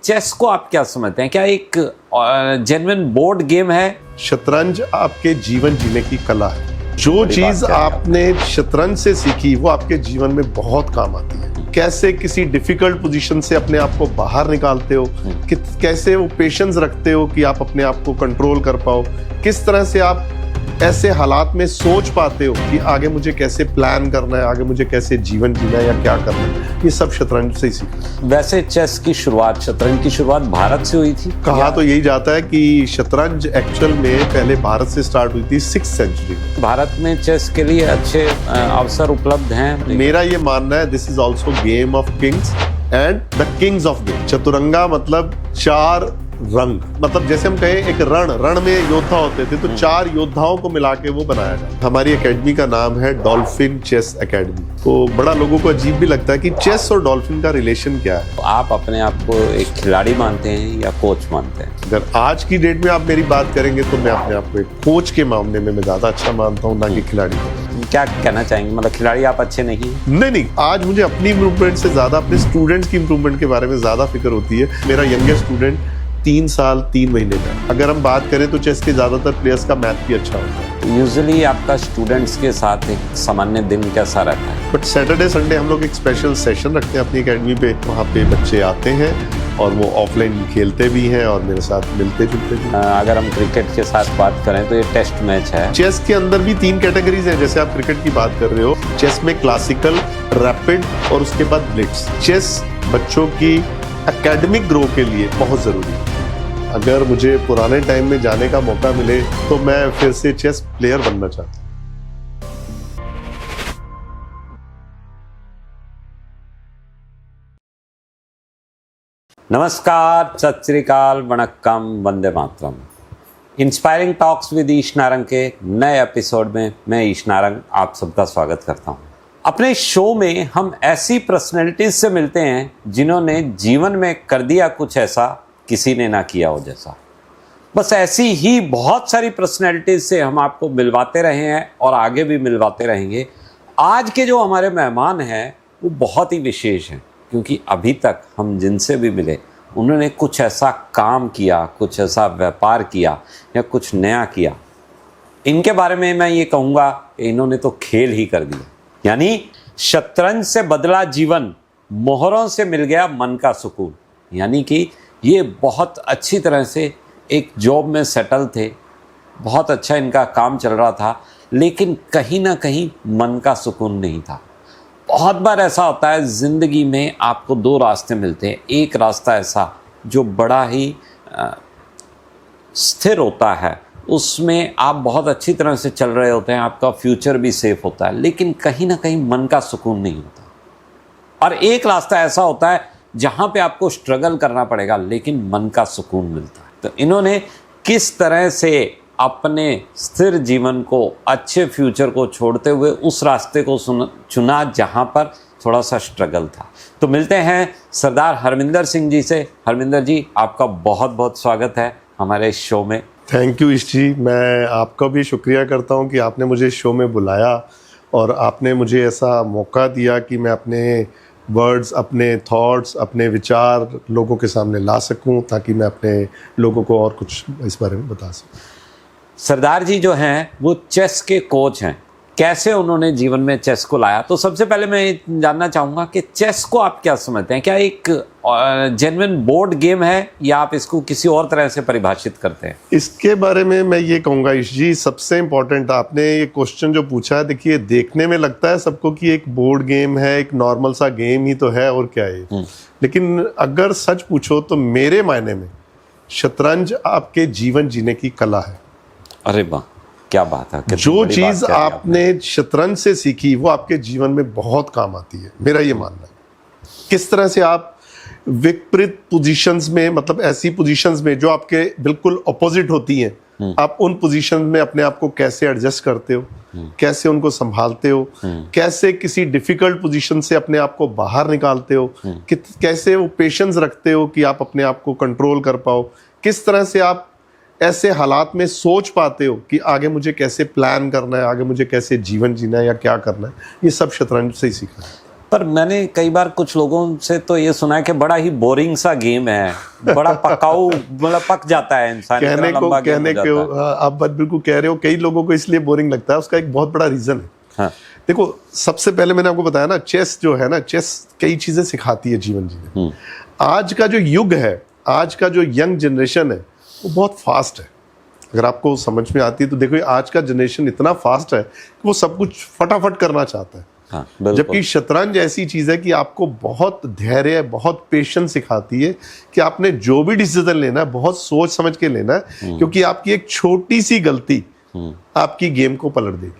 Chess को आप क्या समझते हैं? क्या एक जेन्युइन बोर्ड गेम है? शतरंज आपके जीवन जीने की कला है। जो चीज आपने शतरंज से सीखी वो आपके जीवन में बहुत काम आती है। कैसे किसी डिफिकल्ट पोजीशन से अपने आप को बाहर निकालते हो, कैसे वो पेशेंस रखते हो कि आप अपने आप को कंट्रोल कर पाओ, किस तरह से आप ऐसे हालात में सोच पाते हो कि आगे मुझे कैसे प्लान करना है, आगे मुझे कैसे जीवन जीना है या क्या करना है, ये सब शतरंज से ही सीखा। वैसे चेस की शुरुआत, शतरंज की शुरुआत भारत से हुई थी। कहा तो यही जाता है कि शतरंज एक्चुअल में पहले भारत से स्टार्ट हुई थी 6th सेंचुरी। भारत में चेस के लिए अच्छे अवसर उपलब्ध हैं। मेरा ये मानना है this is also game of Kings and the Kings of game. Chaturanga मतलब 4 रंग, मतलब जैसे हम कहें एक रण में योद्धा होते थे, तो 4 योद्धाओं को मिला के वो बनाया गया। हमारी एकेडमी का नाम है डॉल्फिन चेस एकेडमी। तो बड़ा लोगों को अजीब भी लगता है कि चेस और डॉल्फिन का रिलेशन क्या है। आप अपने आप को एक खिलाड़ी मानते हैं या कोच मानते हैं? अगर आज की डेट में आप मेरी बात करेंगे तो मैं अपने आप को एक कोच के मामले में मैं ज्यादा अच्छा मानता हूँ, ना कि खिलाड़ी। क्या कहना चाहेंगे, मतलब खिलाड़ी आप अच्छे नहीं? नहीं, आज मुझे अपनी इम्प्रूवमेंट से ज्यादा अपने स्टूडेंट्स की इम्प्रूवमेंट के बारे में ज्यादा फिक्र होती है। मेरा यंगेस्ट स्टूडेंट 3 साल 3 महीने का। अगर हम बात करें तो चेस के ज्यादातर प्लेयर्स का मैथ भी अच्छा होता है। यूजुअली आपका स्टूडेंट्स के साथ एक सामान्य दिन कैसा रहता है? बट सैटरडे संडे हम लोग एक स्पेशल सेशन रखते हैं अपनी एकेडमी पे। वहाँ पे बच्चे आते हैं और वो ऑफलाइन खेलते भी हैं और मेरे साथ मिलते जुलते भी। अगर हम क्रिकेट के साथ बात करें तो ये टेस्ट मैच है। चेस के अंदर भी 3 कैटेगरीज हैं। जैसे आप क्रिकेट की बात कर रहे हो, चेस में क्लासिकल, रैपिड और उसके बाद ब्लिट्स। चेस बच्चों की एकेडमिक ग्रो के लिए बहुत जरूरी है। अगर मुझे पुराने टाइम में जाने का मौका मिले तो मैं फिर से चेस प्लेयर बनना चाहता हूँ। नमस्कार, सत श्री अकाल, वणक्कम, Vande Mataram. Inspiring talks with Ish Narang के नए एपिसोड में मैं ईश नारंग आप सबका स्वागत करता हूँ। अपने शो में हम ऐसी पर्सनैलिटीज से मिलते हैं जिन्होंने जीवन में कर दिया कुछ ऐसा किसी ने ना किया हो जैसा। बस ऐसी ही बहुत सारी पर्सनैलिटीज से हम आपको मिलवाते रहे हैं और आगे भी मिलवाते रहेंगे। आज के जो हमारे मेहमान हैं वो बहुत ही विशेष हैं, क्योंकि अभी तक हम जिनसे भी मिले उन्होंने कुछ ऐसा काम किया, कुछ ऐसा व्यापार किया या कुछ नया किया। इनके बारे में मैं ये कहूँगा कि इन्होंने तो खेल ही कर दिया। यानी शतरंज से बदला जीवन, मोहरों से मिल गया मन का सुकून। यानी कि ये बहुत अच्छी तरह से एक जॉब में सेटल थे, बहुत अच्छा इनका काम चल रहा था, लेकिन कहीं ना कहीं मन का सुकून नहीं था। बहुत बार ऐसा होता है ज़िंदगी में, आपको 2 रास्ते मिलते हैं। एक रास्ता ऐसा जो बड़ा ही स्थिर होता है, उसमें आप बहुत अच्छी तरह से चल रहे होते हैं, आपका फ्यूचर भी सेफ होता है, लेकिन कहीं ना कहीं मन का सुकून नहीं होता। और एक रास्ता ऐसा होता है जहाँ पे आपको स्ट्रगल करना पड़ेगा लेकिन मन का सुकून मिलता है। तो इन्होंने किस तरह से अपने स्थिर जीवन को, अच्छे फ्यूचर को छोड़ते हुए उस रास्ते को चुना जहाँ पर थोड़ा सा स्ट्रगल था। तो मिलते हैं सरदार हरमिंदर सिंह जी से। हरमिंदर जी, आपका बहुत बहुत स्वागत है हमारे शो में। थैंक यू ईश जी, मैं आपका भी शुक्रिया करता हूँ कि आपने मुझे शो में बुलाया और आपने मुझे ऐसा मौका दिया कि मैं अपने वर्ड्स, अपने थॉट्स, अपने विचार लोगों के सामने ला सकूं, ताकि मैं अपने लोगों को और कुछ इस बारे में बता सकूं। सरदार जी जो हैं वो चेस के कोच हैं। कैसे उन्होंने जीवन में चेस को लाया? तो सबसे पहले मैं जानना चाहूँगा कि चेस को आप क्या समझते हैं? क्या एक जेन्युइन बोर्ड गेम है या आप इसको किसी और तरह से परिभाषित करते हैं? इसके बारे में मैं ये कहूँगा ईश जी, सबसे इम्पोर्टेंट आपने ये क्वेश्चन जो पूछा है, देखिए देखने में लगता है सबको कि एक बोर्ड गेम है, एक नॉर्मल सा गेम ही तो है और क्या है। लेकिन अगर सच पूछो तो मेरे मायने में शतरंज आपके जीवन जीने की कला है। अरे वाह, क्या बात है। जो चीज आपने शतरंज से सीखी वो आपके जीवन में बहुत काम आती है, मेरा ये मानना है। किस तरह से आप विपरीत पोजीशंस में, मतलब ऐसी पोजीशंस में जो आपके बिल्कुल अपोजिट होती हैं, आप उन पोजीशन में अपने आप को कैसे एडजस्ट करते हो, कैसे उनको संभालते हो, कैसे किसी डिफिकल्ट पोजीशन से अपने आप को बाहर निकालते हो, कैसे वो पेशेंस रखते हो कि आप अपने आप को कंट्रोल कर पाओ, किस तरह से आप ऐसे हालात में सोच पाते हो कि आगे मुझे कैसे प्लान करना है, आगे मुझे कैसे जीवन जीना है या क्या करना है, ये सब शतरंज से ही सीखा है। पर मैंने कई बार कुछ लोगों से तो ये सुना है कि बड़ा ही बोरिंग सा गेम है, बड़ा पकाऊ, मतलब पक जाता है इंसान, कहने को हाँ, आप बात बिल्कुल कह रहे हो, कई लोगों को इसलिए बोरिंग लगता है, उसका एक बहुत बड़ा रीजन है। हाँ। देखो, सबसे पहले मैंने आपको बताया ना, चेस जो है ना, चेस कई चीजें सिखाती है जीवन जीने। आज का जो युग है, आज का जो यंग जनरेशन है, वो बहुत फास्ट है। अगर आपको समझ में आती है तो देखो, आज का जनरेशन इतना फास्ट है कि वो सब कुछ फटाफट करना चाहता है। हाँ, जबकि शतरंज ऐसी चीज है कि आपको बहुत धैर्य, बहुत पेशेंस सिखाती है कि आपने जो भी डिसीजन लेना है बहुत सोच समझ के लेना है, क्योंकि आपकी एक छोटी सी गलती आपकी गेम को पलट देगी।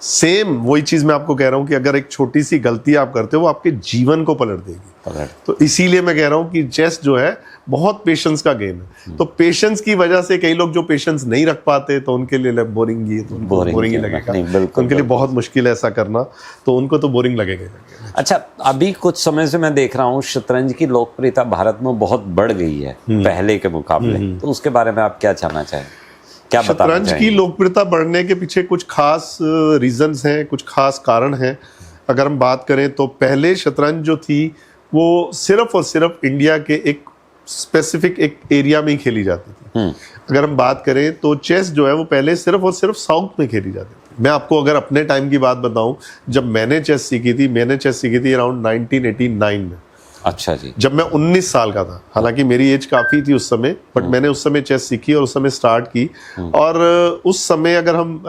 सेम वही चीज मैं आपको कह रहा हूं कि अगर एक छोटी सी गलती आप करते हो, वो आपके जीवन को पलट देगी। तो इसीलिए मैं कह रहा हूं कि चेस जो है बहुत पेशेंस का गेम है। तो पेशेंस की वजह से कई लोग जो पेशेंस नहीं रख पाते, तो उनके लिए बोरिंग ही लगेगा, उनके लिए बहुत मुश्किल है ऐसा करना, तो उनको तो बोरिंग लगेगा। अच्छा, अभी कुछ समय से मैं देख रहा हूँ शतरंज की लोकप्रियता भारत में बहुत बढ़ गई है पहले के मुकाबले, तो उसके बारे में आप क्या कहना चाहें? क्या शतरंज की लोकप्रियता बढ़ने के पीछे कुछ खास रीजंस हैं, कुछ खास कारण हैं। अगर हम बात करें तो पहले शतरंज जो थी वो सिर्फ और सिर्फ इंडिया के एक स्पेसिफिक एक एरिया में ही खेली जाती थी। अगर हम बात करें तो चेस जो है वो पहले सिर्फ और सिर्फ साउथ में खेली जाती थी। मैं आपको अगर अपने टाइम की बात बताऊं, जब मैंने चेस सीखी थी अराउंड 1989 में। अच्छा जी। जब मैं 19 साल का था, हालांकि मेरी एज काफ़ी थी उस समय, बट मैंने उस समय चेस सीखी और उस समय स्टार्ट की। और उस समय अगर हम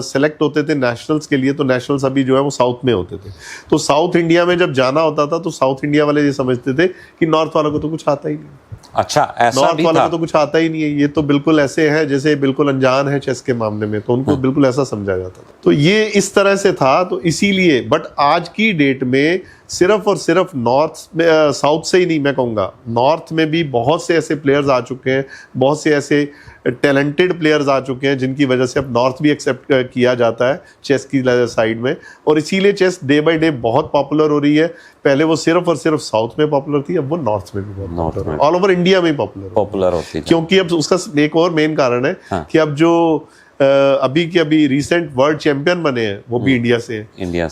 सेलेक्ट होते थे नेशनल्स के लिए, तो नेशनल्स अभी जो है वो साउथ में होते थे। तो साउथ इंडिया में जब जाना होता था तो साउथ इंडिया वाले ये समझते थे कि नॉर्थ वालों को तो कुछ आता ही नहीं। अच्छा, ऐसा नॉर्थ भी वालों था? को तो कुछ आता ही नहीं है, ये तो बिल्कुल ऐसे हैं जैसे बिल्कुल अनजान है चेस के मामले में, तो उनको बिल्कुल ऐसा समझा जाता था। तो ये इस तरह से था, तो इसीलिए। बट आज की डेट में सिर्फ और सिर्फ नॉर्थ में, साउथ से ही नहीं, मैं कहूँगा नॉर्थ में भी बहुत से ऐसे प्लेयर्स आ चुके हैं, बहुत से ऐसे टैलेंटेड प्लेयर्स आ चुके हैं, जिनकी वजह से अब नॉर्थ भी एक्सेप्ट किया जाता है चेस की साइड में। और इसीलिए चेस डे बाय डे बहुत पॉपुलर हो रही है। पहले वो सिर्फ और सिर्फ साउथ में पॉपुलर थी, अब वो नॉर्थ में भी बहुत पॉपुलर है, ऑल ओवर इंडिया में पॉपुलर होती है। क्योंकि अब उसका एक और मेन कारण है कि अब जो अभी रिसेंट वर्ल्ड चैंपियन बने हैं वो भी इंडिया से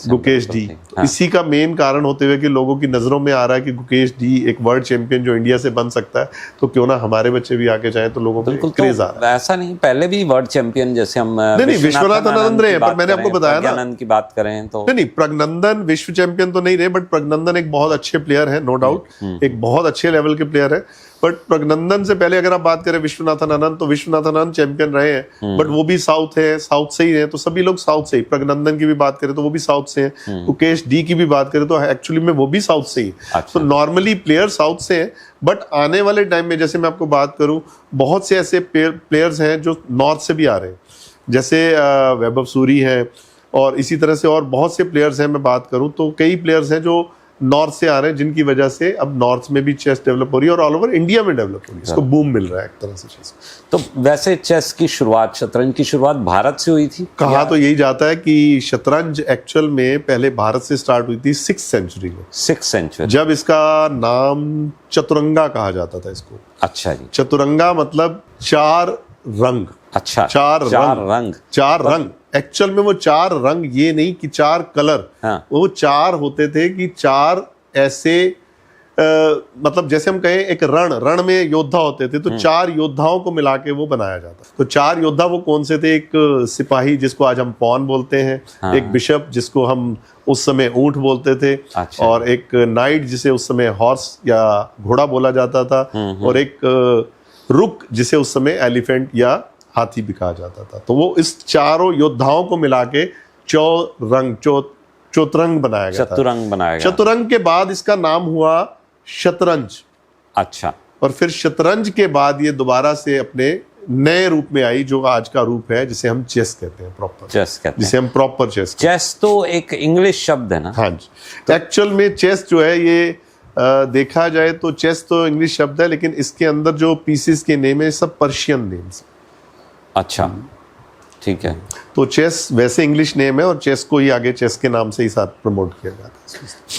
गुकेश डी। तो इसी का मेन कारण होते हुए कि लोगों की नजरों में आ रहा है कि गुकेश डी एक वर्ल्ड चैंपियन जो इंडिया से बन सकता है, तो क्यों ना हमारे बच्चे भी आके जाएं, तो लोगों को क्रेज आ रहा है। ऐसा नहीं, पहले भी वर्ल्ड चैंपियन जैसे हम नहीं विश्वनाथ आनंद रहे, पर मैंने आपको बताया ना, प्रज्ञानंद की बात करें तो नहीं प्रज्ञानंदन विश्व चैंपियन तो नहीं रहे, बट प्रज्ञानंदन एक बहुत अच्छे प्लेयर है, नो डाउट, एक बहुत अच्छे लेवल के प्लेयर है। बट प्रज्ञानंदन से पहले अगर आप बात करें विश्वनाथन आनंद, तो विश्वनाथन आनंद चैंपियन रहे हैं, बट वो भी साउथ है, साउथ से ही है, तो सभी लोग साउथ से ही। प्रज्ञानंदन की भी बात करें तो वो भी साउथ से हैं, मुकेश डी की भी बात करें तो एक्चुअली में वो भी साउथ से ही। तो नॉर्मली प्लेयर साउथ से हैं, बट आने वाले टाइम में जैसे मैं आपको बात करूं, बहुत से ऐसे प्लेयर्स हैं जो नॉर्थ से भी आ रहे हैं, जैसे वैभव सूरी है, और इसी तरह से और बहुत से प्लेयर्स हैं। मैं बात करूं तो कई प्लेयर्स हैं जो नॉर्थ से आ रहे हैं, जिनकी वजह से अब नॉर्थ में भी चेस डेवलप हो रही है और ऑल ओवर इंडिया में डेवलप हो रही है, इसको बूम मिल रहा है एक तरह से चेस। तो वैसे चेस की शुरुआत, शतरंज की शुरुआत भारत से हुई थी? कहा तो यही जाता है कि शतरंज एक्चुअल में पहले भारत से स्टार्ट हुई थी 6th सेंचुरी में। 6th सेंचुरी, जब इसका नाम चतुरंगा कहा जाता था इसको। अच्छा जी। चतुरंगा मतलब 4 रंग। अच्छा, चार रंग। एक्चुअल में वो 4 रंग ये नहीं कि 4 कलर, वो 4 होते थे कि 4 ऐसे मतलब जैसे हम कहें एक रण में योद्धा होते थे, तो 4 योद्धाओं को मिला के वो बनाया जाता। तो 4 योद्धा वो कौन से थे? एक सिपाही जिसको आज हम पॉन बोलते हैं, एक बिशप जिसको हम उस समय ऊंट बोलते थे, और एक नाइट जिसे उस समय हॉर्स या घोड़ा बोला जाता था, और एक रुक जिसे उस समय एलिफेंट या हाथी भी कहा जाता था। तो वो इस चारों योद्धाओं को मिला के चतुरंग बनाया गया था। चतुरंग के बाद इसका नाम हुआ शतरंज। अच्छा। और फिर शतरंज के बाद ये दोबारा से अपने नए रूप में आई, जो आज का रूप है, जिसे हम चेस कहते हैं, प्रॉपर चेस कहते हैं, जिसे हम प्रॉपर चेस तो एक इंग्लिश शब्द है ना? हाँ जी। एक्चुअल में चेस जो है ये देखा जाए तो चेस तो इंग्लिश शब्द है, लेकिन इसके अंदर जो पीसेस के नेम है सब पर्शियन नेम्स। अच्छा, ठीक है। तो चेस वैसे इंग्लिश नेम है और चेस को ही आगे चेस के नाम से ही साथ प्रमोट किया जाता है।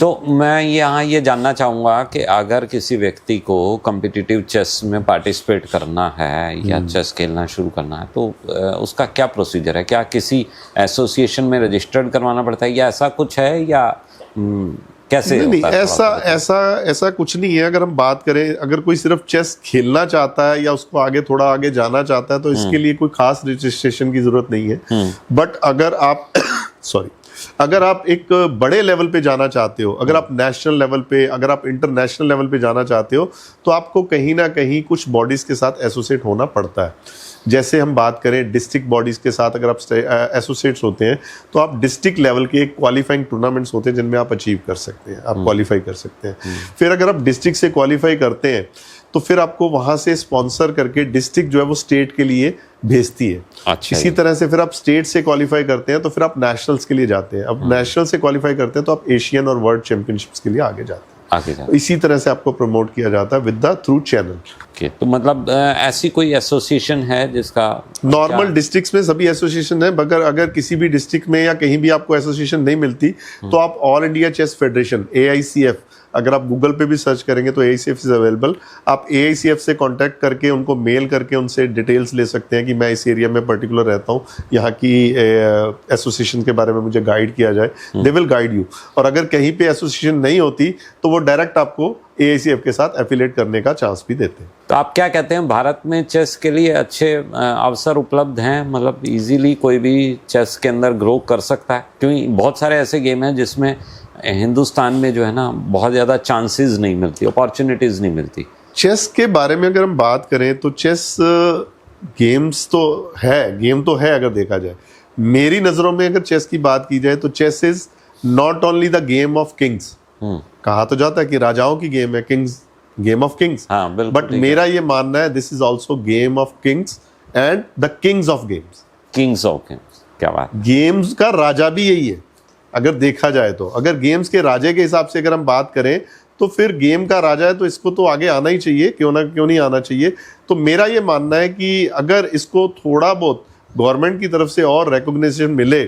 तो मैं यहाँ ये जानना चाहूँगा कि अगर किसी व्यक्ति को कॉम्पिटिटिव चेस में पार्टिसिपेट करना है या चेस खेलना शुरू करना है, तो उसका क्या प्रोसीजर है? क्या किसी एसोसिएशन में रजिस्टर्ड करवाना पड़ता है या ऐसा कुछ है, या कैसे नहीं होता है? ऐसा ऐसा ऐसा कुछ नहीं है। अगर हम बात करें, अगर कोई सिर्फ चेस खेलना चाहता है या उसको आगे थोड़ा आगे जाना चाहता है तो इसके लिए कोई खास रजिस्ट्रेशन की जरूरत नहीं है। बट अगर आप सॉरी, अगर आप एक बड़े लेवल पे जाना चाहते हो, अगर आप नेशनल लेवल पे, अगर आप इंटरनेशनल लेवल पे जाना चाहते हो, तो आपको कहीं ना कहीं कुछ बॉडीज के साथ एसोसिएट होना पड़ता है। जैसे हम बात करें डिस्ट्रिक्ट बॉडीज के साथ, अगर आप एसोसिएट्स होते हैं तो आप डिस्ट्रिक्ट लेवल के एक क्वालिफाइंग टूर्नामेंट्स होते हैं जिनमें आप अचीव कर सकते हैं, आप क्वालिफाई कर सकते हैं। फिर अगर आप डिस्ट्रिक्ट से क्वालिफाई करते हैं तो फिर आपको वहां से स्पॉन्सर करके डिस्ट्रिक्ट जो है वो स्टेट के लिए भेजती है। अच्छा, इसी तरह से फिर आप स्टेट से क्वालिफाई करते हैं तो फिर आप नेशनल्स के लिए जाते हैं। अब नेशनल से क्वालिफाई करते हैं तो आप एशियन और वर्ल्ड चैंपियनशिप्स के लिए आगे जाते हैं। आगे जाते हैं। इसी तरह से आपको प्रमोट किया जाता है with the through channel. Okay, तो मतलब ऐसी कोई एसोसिएशन है जिसका नॉर्मल डिस्ट्रिक्ट्स में सभी एसोसिएशन है, मगर अगर किसी भी डिस्ट्रिक्ट में या कहीं भी आपको एसोसिएशन नहीं मिलती तो आप all India chess federation AICF, अगर आप गूगल पे भी सर्च करेंगे तो AICF इज अवेलेबल। आप AICF से कांटेक्ट करके उनको मेल करके उनसे डिटेल्स ले सकते हैं कि मैं इस एरिया में पर्टिकुलर रहता हूँ, यहाँ की एसोसिएशन के बारे में मुझे गाइड किया जाए। They will guide you. और अगर कहीं पे एसोसिएशन नहीं होती तो वो डायरेक्ट आपको AICF के साथ एफिलेट करने का चांस भी देते हैं। तो आप क्या कहते हैं, भारत में चेस के लिए अच्छे अवसर उपलब्ध हैं? मतलब इजीली कोई भी चेस के अंदर ग्रो कर सकता है? क्योंकि बहुत सारे ऐसे गेम हैं जिसमें हिंदुस्तान में जो है ना बहुत ज़्यादा चांसेस नहीं मिलती, अपॉर्चुनिटीज़ नहीं मिलती। चेस के बारे में अगर हम बात करें तो चेस गेम्स तो है, गेम तो है। अगर देखा जाए मेरी नज़रों में, अगर चेस की बात की जाए तो chess is not only the game of kings. कहा तो जाता है कि राजाओं की गेम है, किंग्स, गेम ऑफ किंग्स। हाँ, बिल्कुल। बट मेरा ये मानना है this is also game of Kings and the Kings of games. Kings of games, क्या बात। गेम्स का राजा भी यही है अगर देखा जाए तो। अगर गेम्स के राजे के हिसाब से अगर हम बात करें तो फिर गेम का राजा है तो इसको तो आगे आना ही चाहिए, क्यों नहीं आना चाहिए। तो मेरा ये मानना है कि अगर इसको थोड़ा बहुत गवर्नमेंट की तरफ से और रिकॉग्निशन मिले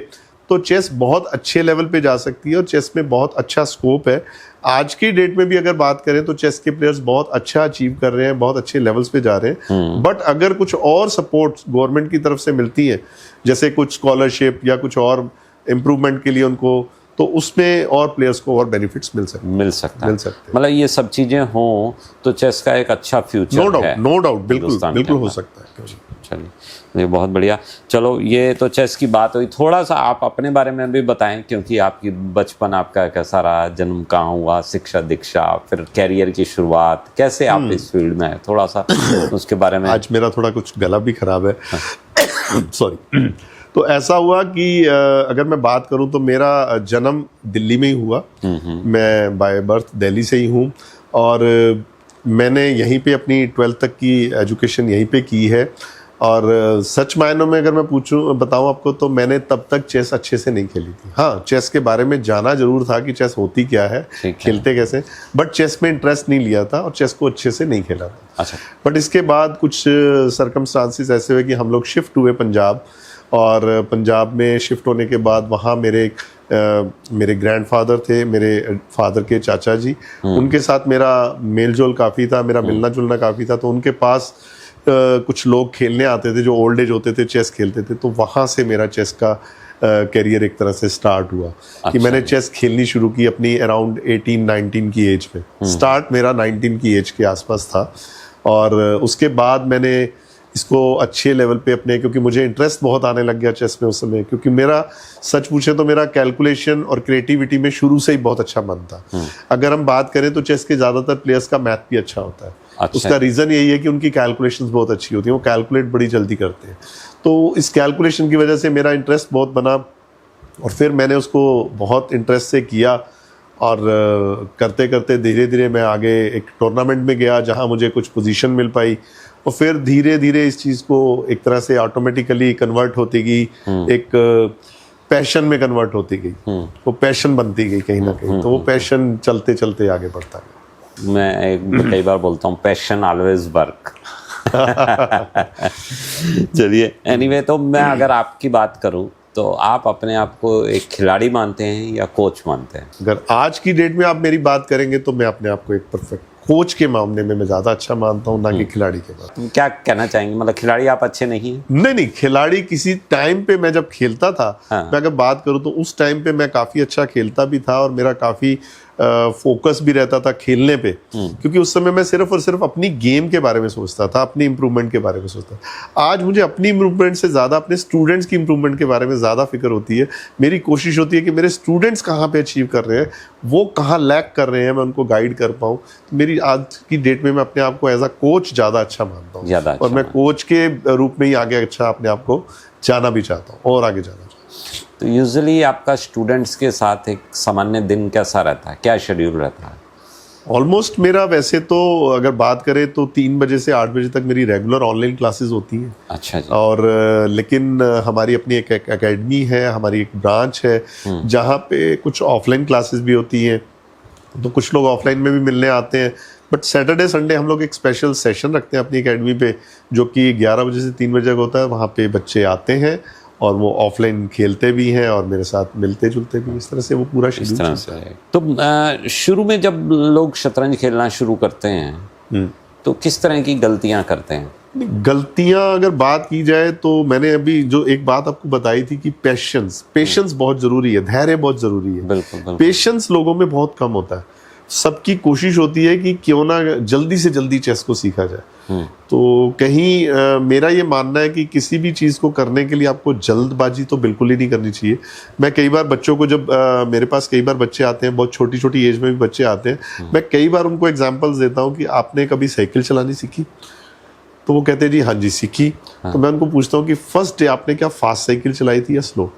तो चेस बहुत अच्छे लेवल पे जा सकती है और चेस में बहुत अच्छा स्कोप है। आज की डेट में भी अगर बात करें तो चेस के प्लेयर्स बहुत अच्छा अचीव कर रहे हैं, बहुत अच्छे लेवल्स पे जा रहे हैं। बट अगर कुछ और सपोर्ट गवर्नमेंट की तरफ से मिलती है, जैसे कुछ स्कॉलरशिप या कुछ और इम्प्रूवमेंट के लिए उनको, तो उसमें और प्लेयर्स को और बेनिफिट्स मिल सकते हैं। मतलब ये सब चीजें हों तो चेस का एक अच्छा फ्यूचर है। नो डाउट बिल्कुल हो सकता है। चलिए, ये बहुत बढ़िया। चलो, ये तो चेस की बात हुई। थोड़ा सा आप अपने बारे में भी बताएं, क्योंकि आपकी बचपन आपका कैसा रहा, जन्म कहाँ हुआ, शिक्षा दीक्षा, फिर कैरियर की शुरुआत, कैसे आप इस फील्ड में आए, थोड़ा सा उसके बारे में। आज मेरा थोड़ा कुछ गला भी खराब है, सॉरी। तो ऐसा हुआ कि अगर मैं बात करूं तो मेरा जन्म दिल्ली में ही हुआ। मैं बाय बर्थ दिल्ली से ही हूं और मैंने यहीं पे अपनी 12th तक की एजुकेशन यहीं पे की है। और सच मायनों में अगर मैं बताऊं आपको तो मैंने तब तक चेस अच्छे से नहीं खेली थी। हाँ, चेस के बारे में जाना जरूर था कि चेस होती क्या है, खेलते कैसे, बट चेस में इंटरेस्ट नहीं लिया था और चेस को अच्छे से नहीं खेला था। अच्छा। बट इसके बाद कुछ सर्कमस्टांसिस ऐसे हुए कि हम लोग शिफ्ट हुए पंजाब, और पंजाब में शिफ्ट होने के बाद वहाँ मेरे ग्रैंडफादर थे, मेरे फादर के चाचा जी, उनके साथ मेरा मेल जोल काफ़ी था, मेरा मिलना जुलना काफ़ी था। तो उनके पास कुछ लोग खेलने आते थे जो ओल्ड एज होते थे, चेस खेलते थे। तो वहाँ से मेरा चेस का करियर एक तरह से स्टार्ट हुआ। अच्छा। कि मैंने चेस खेलनी शुरू की अपनी अराउंड 18-19 की एज में। स्टार्ट मेरा 19 की एज के आसपास था और उसके बाद मैंने इसको अच्छे लेवल पे अपने, क्योंकि मुझे इंटरेस्ट बहुत आने लग गया चेस में उस समय, क्योंकि मेरा सच पूछे तो मेरा कैलकुलेशन और क्रिएटिविटी में शुरू से ही बहुत अच्छा मन था। अगर हम बात करें तो चेस के ज़्यादातर प्लेयर्स का मैथ भी अच्छा होता है। अच्छा। उसका रीज़न यही है कि उनकी कैलकुलेशंस बहुत अच्छी होती हैं, वो कैलकुलेट बड़ी जल्दी करते हैं। तो इस कैलकुलेशन की वजह से मेरा इंटरेस्ट बहुत बना और फिर मैंने उसको बहुत इंटरेस्ट से किया और करते करते धीरे धीरे मैं आगे एक टूर्नामेंट में गया जहाँ मुझे कुछ पोजीशन मिल पाई और फिर धीरे धीरे इस चीज़ को एक तरह से ऑटोमेटिकली कन्वर्ट होती गई, एक पैशन में कन्वर्ट होती गई, वो पैशन बनती गई कहीं ना कहीं। तो वो पैशन चलते चलते आगे बढ़ता गया। मैं कई बार बोलता हूँ पैशन ऑलवेज वर्क। चलिए, एनीवे, तो मैं अगर आपकी बात करूँ तो आप अपने आप को एक खिलाड़ी मानते हैं या कोच मानते हैं? अगर आज की डेट में आप मेरी बात करेंगे तो मैं अपने आप को एक परफेक्ट कोच के मामले में मैं ज़्यादा अच्छा मानता हूँ, ना कि खिलाड़ी के मामले में। क्या कहना चाहेंगे, मतलब खिलाड़ी आप अच्छे नहीं हैं? नहीं, खिलाड़ी किसी टाइम पे मैं जब खेलता था, हाँ। मैं अगर बात करूँ तो उस टाइम पे मैं काफ़ी अच्छा खेलता भी था और मेरा काफ़ी फोकस भी रहता था खेलने पे, क्योंकि उस समय मैं सिर्फ और सिर्फ अपनी गेम के बारे में सोचता था, अपनी इंप्रूवमेंट के बारे में सोचता था। आज मुझे अपनी इंप्रूवमेंट से ज़्यादा अपने स्टूडेंट्स की इंप्रूवमेंट के बारे में ज़्यादा फिक्र होती है। मेरी कोशिश होती है कि मेरे स्टूडेंट्स कहाँ पे अचीव कर रहे हैं, वो कहाँ लैक कर रहे हैं, मैं उनको गाइड कर पाऊँ। तो मेरी आज की डेट में मैं अपने आप को एज अ कोच ज़्यादा अच्छा मानता हूँ, और मैं कोच के रूप में ही आगे अच्छा अपने आप को जाना भी चाहता हूँ और आगे जाना चाहता हूँ। तो यूजुअली आपका स्टूडेंट्स के साथ एक सामान्य दिन कैसा रहता है, क्या शेड्यूल रहता है? ऑलमोस्ट मेरा वैसे तो अगर बात करें तो 3 बजे से 8 बजे तक मेरी रेगुलर ऑनलाइन क्लासेस होती हैं। अच्छा जी। और लेकिन हमारी अपनी एक एकेडमी है, हमारी एक ब्रांच है जहाँ पे कुछ ऑफलाइन क्लासेस भी होती हैं, तो कुछ लोग ऑफलाइन में भी मिलने आते हैं। बट सैटरडे संडे हम लोग एक स्पेशल सेशन रखते हैं अपनी एकेडमी पे, जो कि 11 बजे से 3 बजे तक होता है। वहाँ पे बच्चे आते हैं और वो ऑफलाइन खेलते भी हैं और मेरे साथ मिलते जुलते भी। इस तरह से वो पूरा शेड्यूल चलता है। तो शुरू में जब लोग शतरंज खेलना शुरू करते हैं तो किस तरह की गलतियां करते हैं? गलतियां अगर बात की जाए तो मैंने अभी जो एक बात आपको बताई थी कि पेशेंस बहुत जरूरी है, धैर्य बहुत जरूरी है। बिल्कुल। पेशेंस लोगों में बहुत कम होता है। सबकी कोशिश होती है कि क्यों ना जल्दी से जल्दी चेस को सीखा जाए। तो कहीं मेरा ये मानना है कि किसी भी चीज़ को करने के लिए आपको जल्दबाजी तो बिल्कुल ही नहीं करनी चाहिए। मैं कई बार बच्चों को जब मेरे पास कई बार बच्चे आते हैं, बहुत छोटी छोटी एज में भी बच्चे आते हैं, मैं कई बार उनको एग्जांपल्स देता हूँ कि आपने कभी साइकिल चलानी सीखी? तो वो कहते हैं जी हाँ जी सीखी। तो मैं उनको पूछता हूँ कि फर्स्ट डे आपने क्या फास्ट साइकिल चलाई थी या स्लो?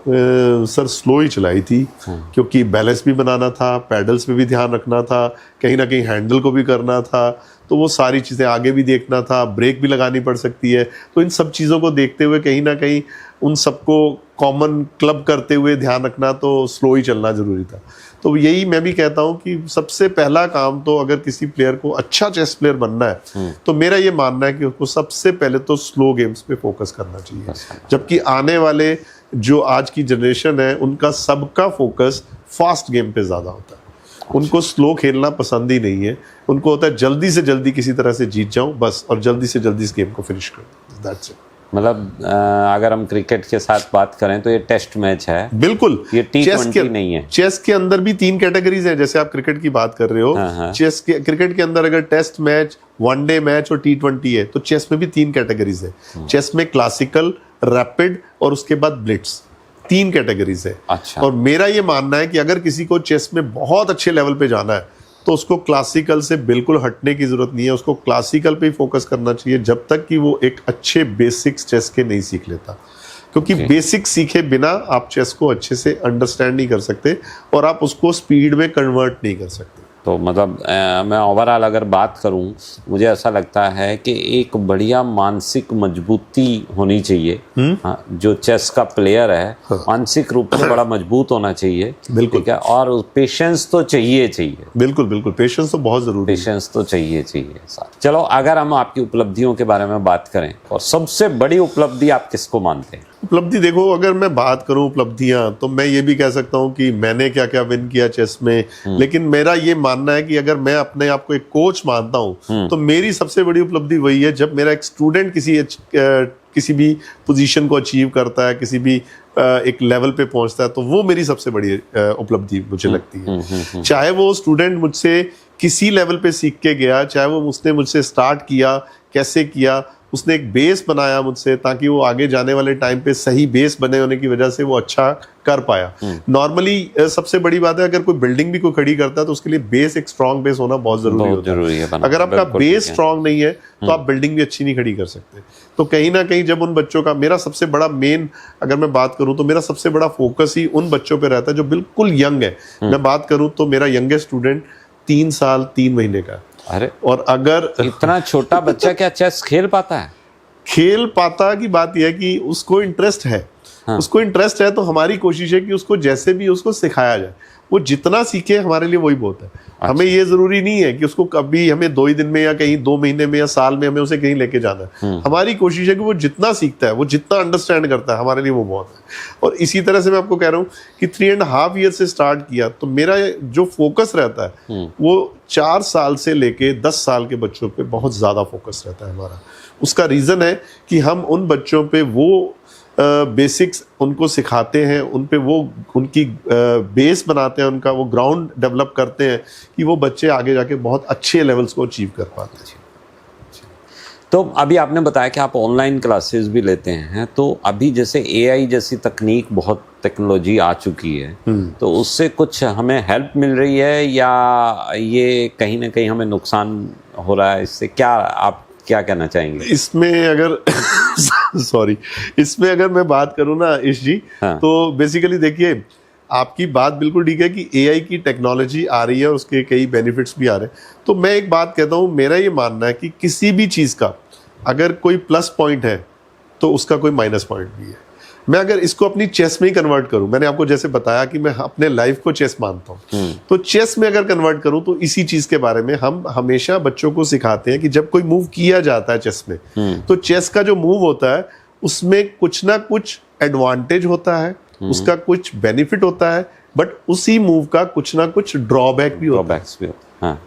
सर स्लो ही चलाई थी, क्योंकि बैलेंस भी बनाना था, पैडल्स पे भी ध्यान रखना था, कहीं ना कहीं हैंडल को भी करना था, तो वो सारी चीज़ें आगे भी देखना था, ब्रेक भी लगानी पड़ सकती है। तो इन सब चीज़ों को देखते हुए कहीं ना कहीं उन सबको कॉमन क्लब करते हुए ध्यान रखना, तो स्लो ही चलना ज़रूरी था। तो यही मैं भी कहता हूँ कि सबसे पहला काम तो अगर किसी प्लेयर को अच्छा चेस प्लेयर बनना है तो मेरा ये मानना है कि उसको सबसे पहले तो स्लो गेम्स पे फोकस करना चाहिए। जबकि आने वाले जो आज की जनरेशन है उनका सबका फोकस फास्ट गेम पे ज़्यादा होता है। उनको स्लो खेलना पसंद ही नहीं है। उनको होता है जल्दी से जल्दी किसी तरह से जीत जाऊं बस, और जल्दी से जल्दी इस गेम को फिनिश कर दूं। That's it. मतलब अगर हम क्रिकेट के साथ बात करें तो ये टेस्ट मैच है, बिल्कुल। ये T20 नहीं है। चेस के अंदर भी 3 कैटेगरीज हैं, जैसे आप क्रिकेट की बात कर रहे हो। चेस के क्रिकेट के अंदर अगर टेस्ट मैच, वनडे मैच और T20 है, तो चेस में भी 3 कैटेगरीज है। चेस में क्लासिकल, रैपिड और उसके बाद ब्लिट्स, 3 कैटेगरीज है। अच्छा। और मेरा ये मानना है कि अगर किसी को चेस में बहुत अच्छे लेवल पे जाना है तो उसको क्लासिकल से बिल्कुल हटने की जरूरत नहीं है। उसको क्लासिकल पे ही फोकस करना चाहिए जब तक कि वो एक अच्छे बेसिक्स चेस के नहीं सीख लेता, क्योंकि बेसिक सीखे बिना आप चेस को अच्छे से अंडरस्टैंड नहीं कर सकते और आप उसको स्पीड में कन्वर्ट नहीं कर सकते। तो मतलब मैं ओवरऑल अगर बात करूं, मुझे ऐसा लगता है कि एक बढ़िया मानसिक मजबूती होनी चाहिए। हाँ, जो चेस का प्लेयर है मानसिक रूप से बड़ा मजबूत होना चाहिए। बिल्कुल। ठीक है, और पेशेंस तो चाहिए। बिल्कुल पेशेंस तो बहुत जरूरी है। पेशेंस तो चाहिए। चलो, अगर हम आपकी उपलब्धियों के बारे में बात करें और सबसे बड़ी उपलब्धि आप किसको मानते हैं? उपलब्धि देखो, अगर मैं बात करूं उपलब्धियां, तो मैं ये भी कह सकता हूं कि मैंने क्या क्या विन किया चेस में। लेकिन मेरा ये मानना है कि अगर मैं अपने आप को एक कोच मानता हूं तो मेरी सबसे बड़ी उपलब्धि वही है जब मेरा एक स्टूडेंट किसी भी पोजीशन को अचीव करता है, किसी भी एक लेवल पे पहुंचता है, तो वो मेरी सबसे बड़ी उपलब्धि मुझे लगती है। चाहे वो स्टूडेंट मुझसे किसी लेवल पे सीख के गया, चाहे वो उसने मुझसे स्टार्ट किया, कैसे किया, उसने एक बेस बनाया मुझसे ताकि वो आगे जाने वाले टाइम पे सही बेस बने होने की वजह से वो अच्छा कर पाया। नॉर्मली सबसे बड़ी बात है, अगर कोई बिल्डिंग भी कोई खड़ी करता है तो उसके लिए बेस, एक स्ट्रांग बेस होना बहुत जरूरी है। अगर आपका बेस स्ट्रांग नहीं है तो आप बिल्डिंग भी अच्छी नहीं खड़ी कर सकते। तो कहीं ना कहीं जब उन बच्चों का, मेरा सबसे बड़ा मेन, अगर मैं बात करूं तो मेरा सबसे बड़ा फोकस ही उन बच्चों पे रहता है जो बिल्कुल यंग है। मैं बात करूं तो मेरा यंगेस्ट स्टूडेंट 3 साल 3 महीने का। अरे, और अगर इतना छोटा बच्चा क्या चेस खेल पाता है? खेल पाता की बात यह है कि उसको इंटरेस्ट है। उसको इंटरेस्ट है तो हमारी कोशिश है कि उसको जैसे भी उसको सिखाया जाए, वो जितना सीखे हमारे लिए वही बहुत है। हमें ये जरूरी नहीं है कि उसको कभी हमें 2 ही दिन में या कहीं 2 महीने में या साल में हमें उसे कहीं लेके जाना है। हमारी कोशिश है कि वो जितना सीखता है, वो जितना अंडरस्टैंड करता है, हमारे लिए वो बहुत है। और इसी तरह से मैं आपको कह रहा हूँ कि 3.5 ईयर से स्टार्ट किया तो मेरा जो फोकस रहता है वो 4 साल से लेके 10 साल के बच्चों पे बहुत ज्यादा फोकस रहता है हमारा। उसका रीजन है कि हम उन बच्चों पे वो बेसिक्स उनको सिखाते हैं, उन पे वो उनकी बेस बनाते हैं, उनका वो ग्राउंड डेवलप करते हैं कि वो बच्चे आगे जाके बहुत अच्छे लेवल्स को अचीव कर पाते हैं। तो अभी आपने बताया कि आप ऑनलाइन क्लासेस भी लेते हैं, तो अभी जैसे एआई जैसी तकनीक, बहुत टेक्नोलॉजी आ चुकी है, तो उससे कुछ हमें हेल्प मिल रही है या ये कहीं ना कहीं हमें नुकसान हो रहा है? इससे क्या आप क्या कहना चाहेंगे इसमें? अगर सॉरी, इसमें अगर मैं बात करूं ना ईश जी, तो बेसिकली देखिए, आपकी बात बिल्कुल ठीक है कि एआई की टेक्नोलॉजी आ रही है और उसके कई बेनिफिट्स भी आ रहे हैं। तो मैं एक बात कहता हूं, मेरा ये मानना है कि किसी भी चीज का अगर कोई प्लस पॉइंट है तो उसका कोई माइनस पॉइंट भी है। मैं अगर इसको अपनी चेस में ही कन्वर्ट करूं, मैंने आपको जैसे बताया कि मैं अपने लाइफ को चेस मानता हूं, तो चेस में अगर कन्वर्ट करूं तो इसी चीज के बारे में हम हमेशा बच्चों को सिखाते हैं कि जब कोई मूव किया जाता है चेस में, तो चेस का जो मूव होता है उसमें कुछ ना कुछ एडवांटेज होता है, उसका कुछ बेनिफिट होता है, बट उसी मूव का कुछ ना कुछ ड्रॉबैक भी होता है।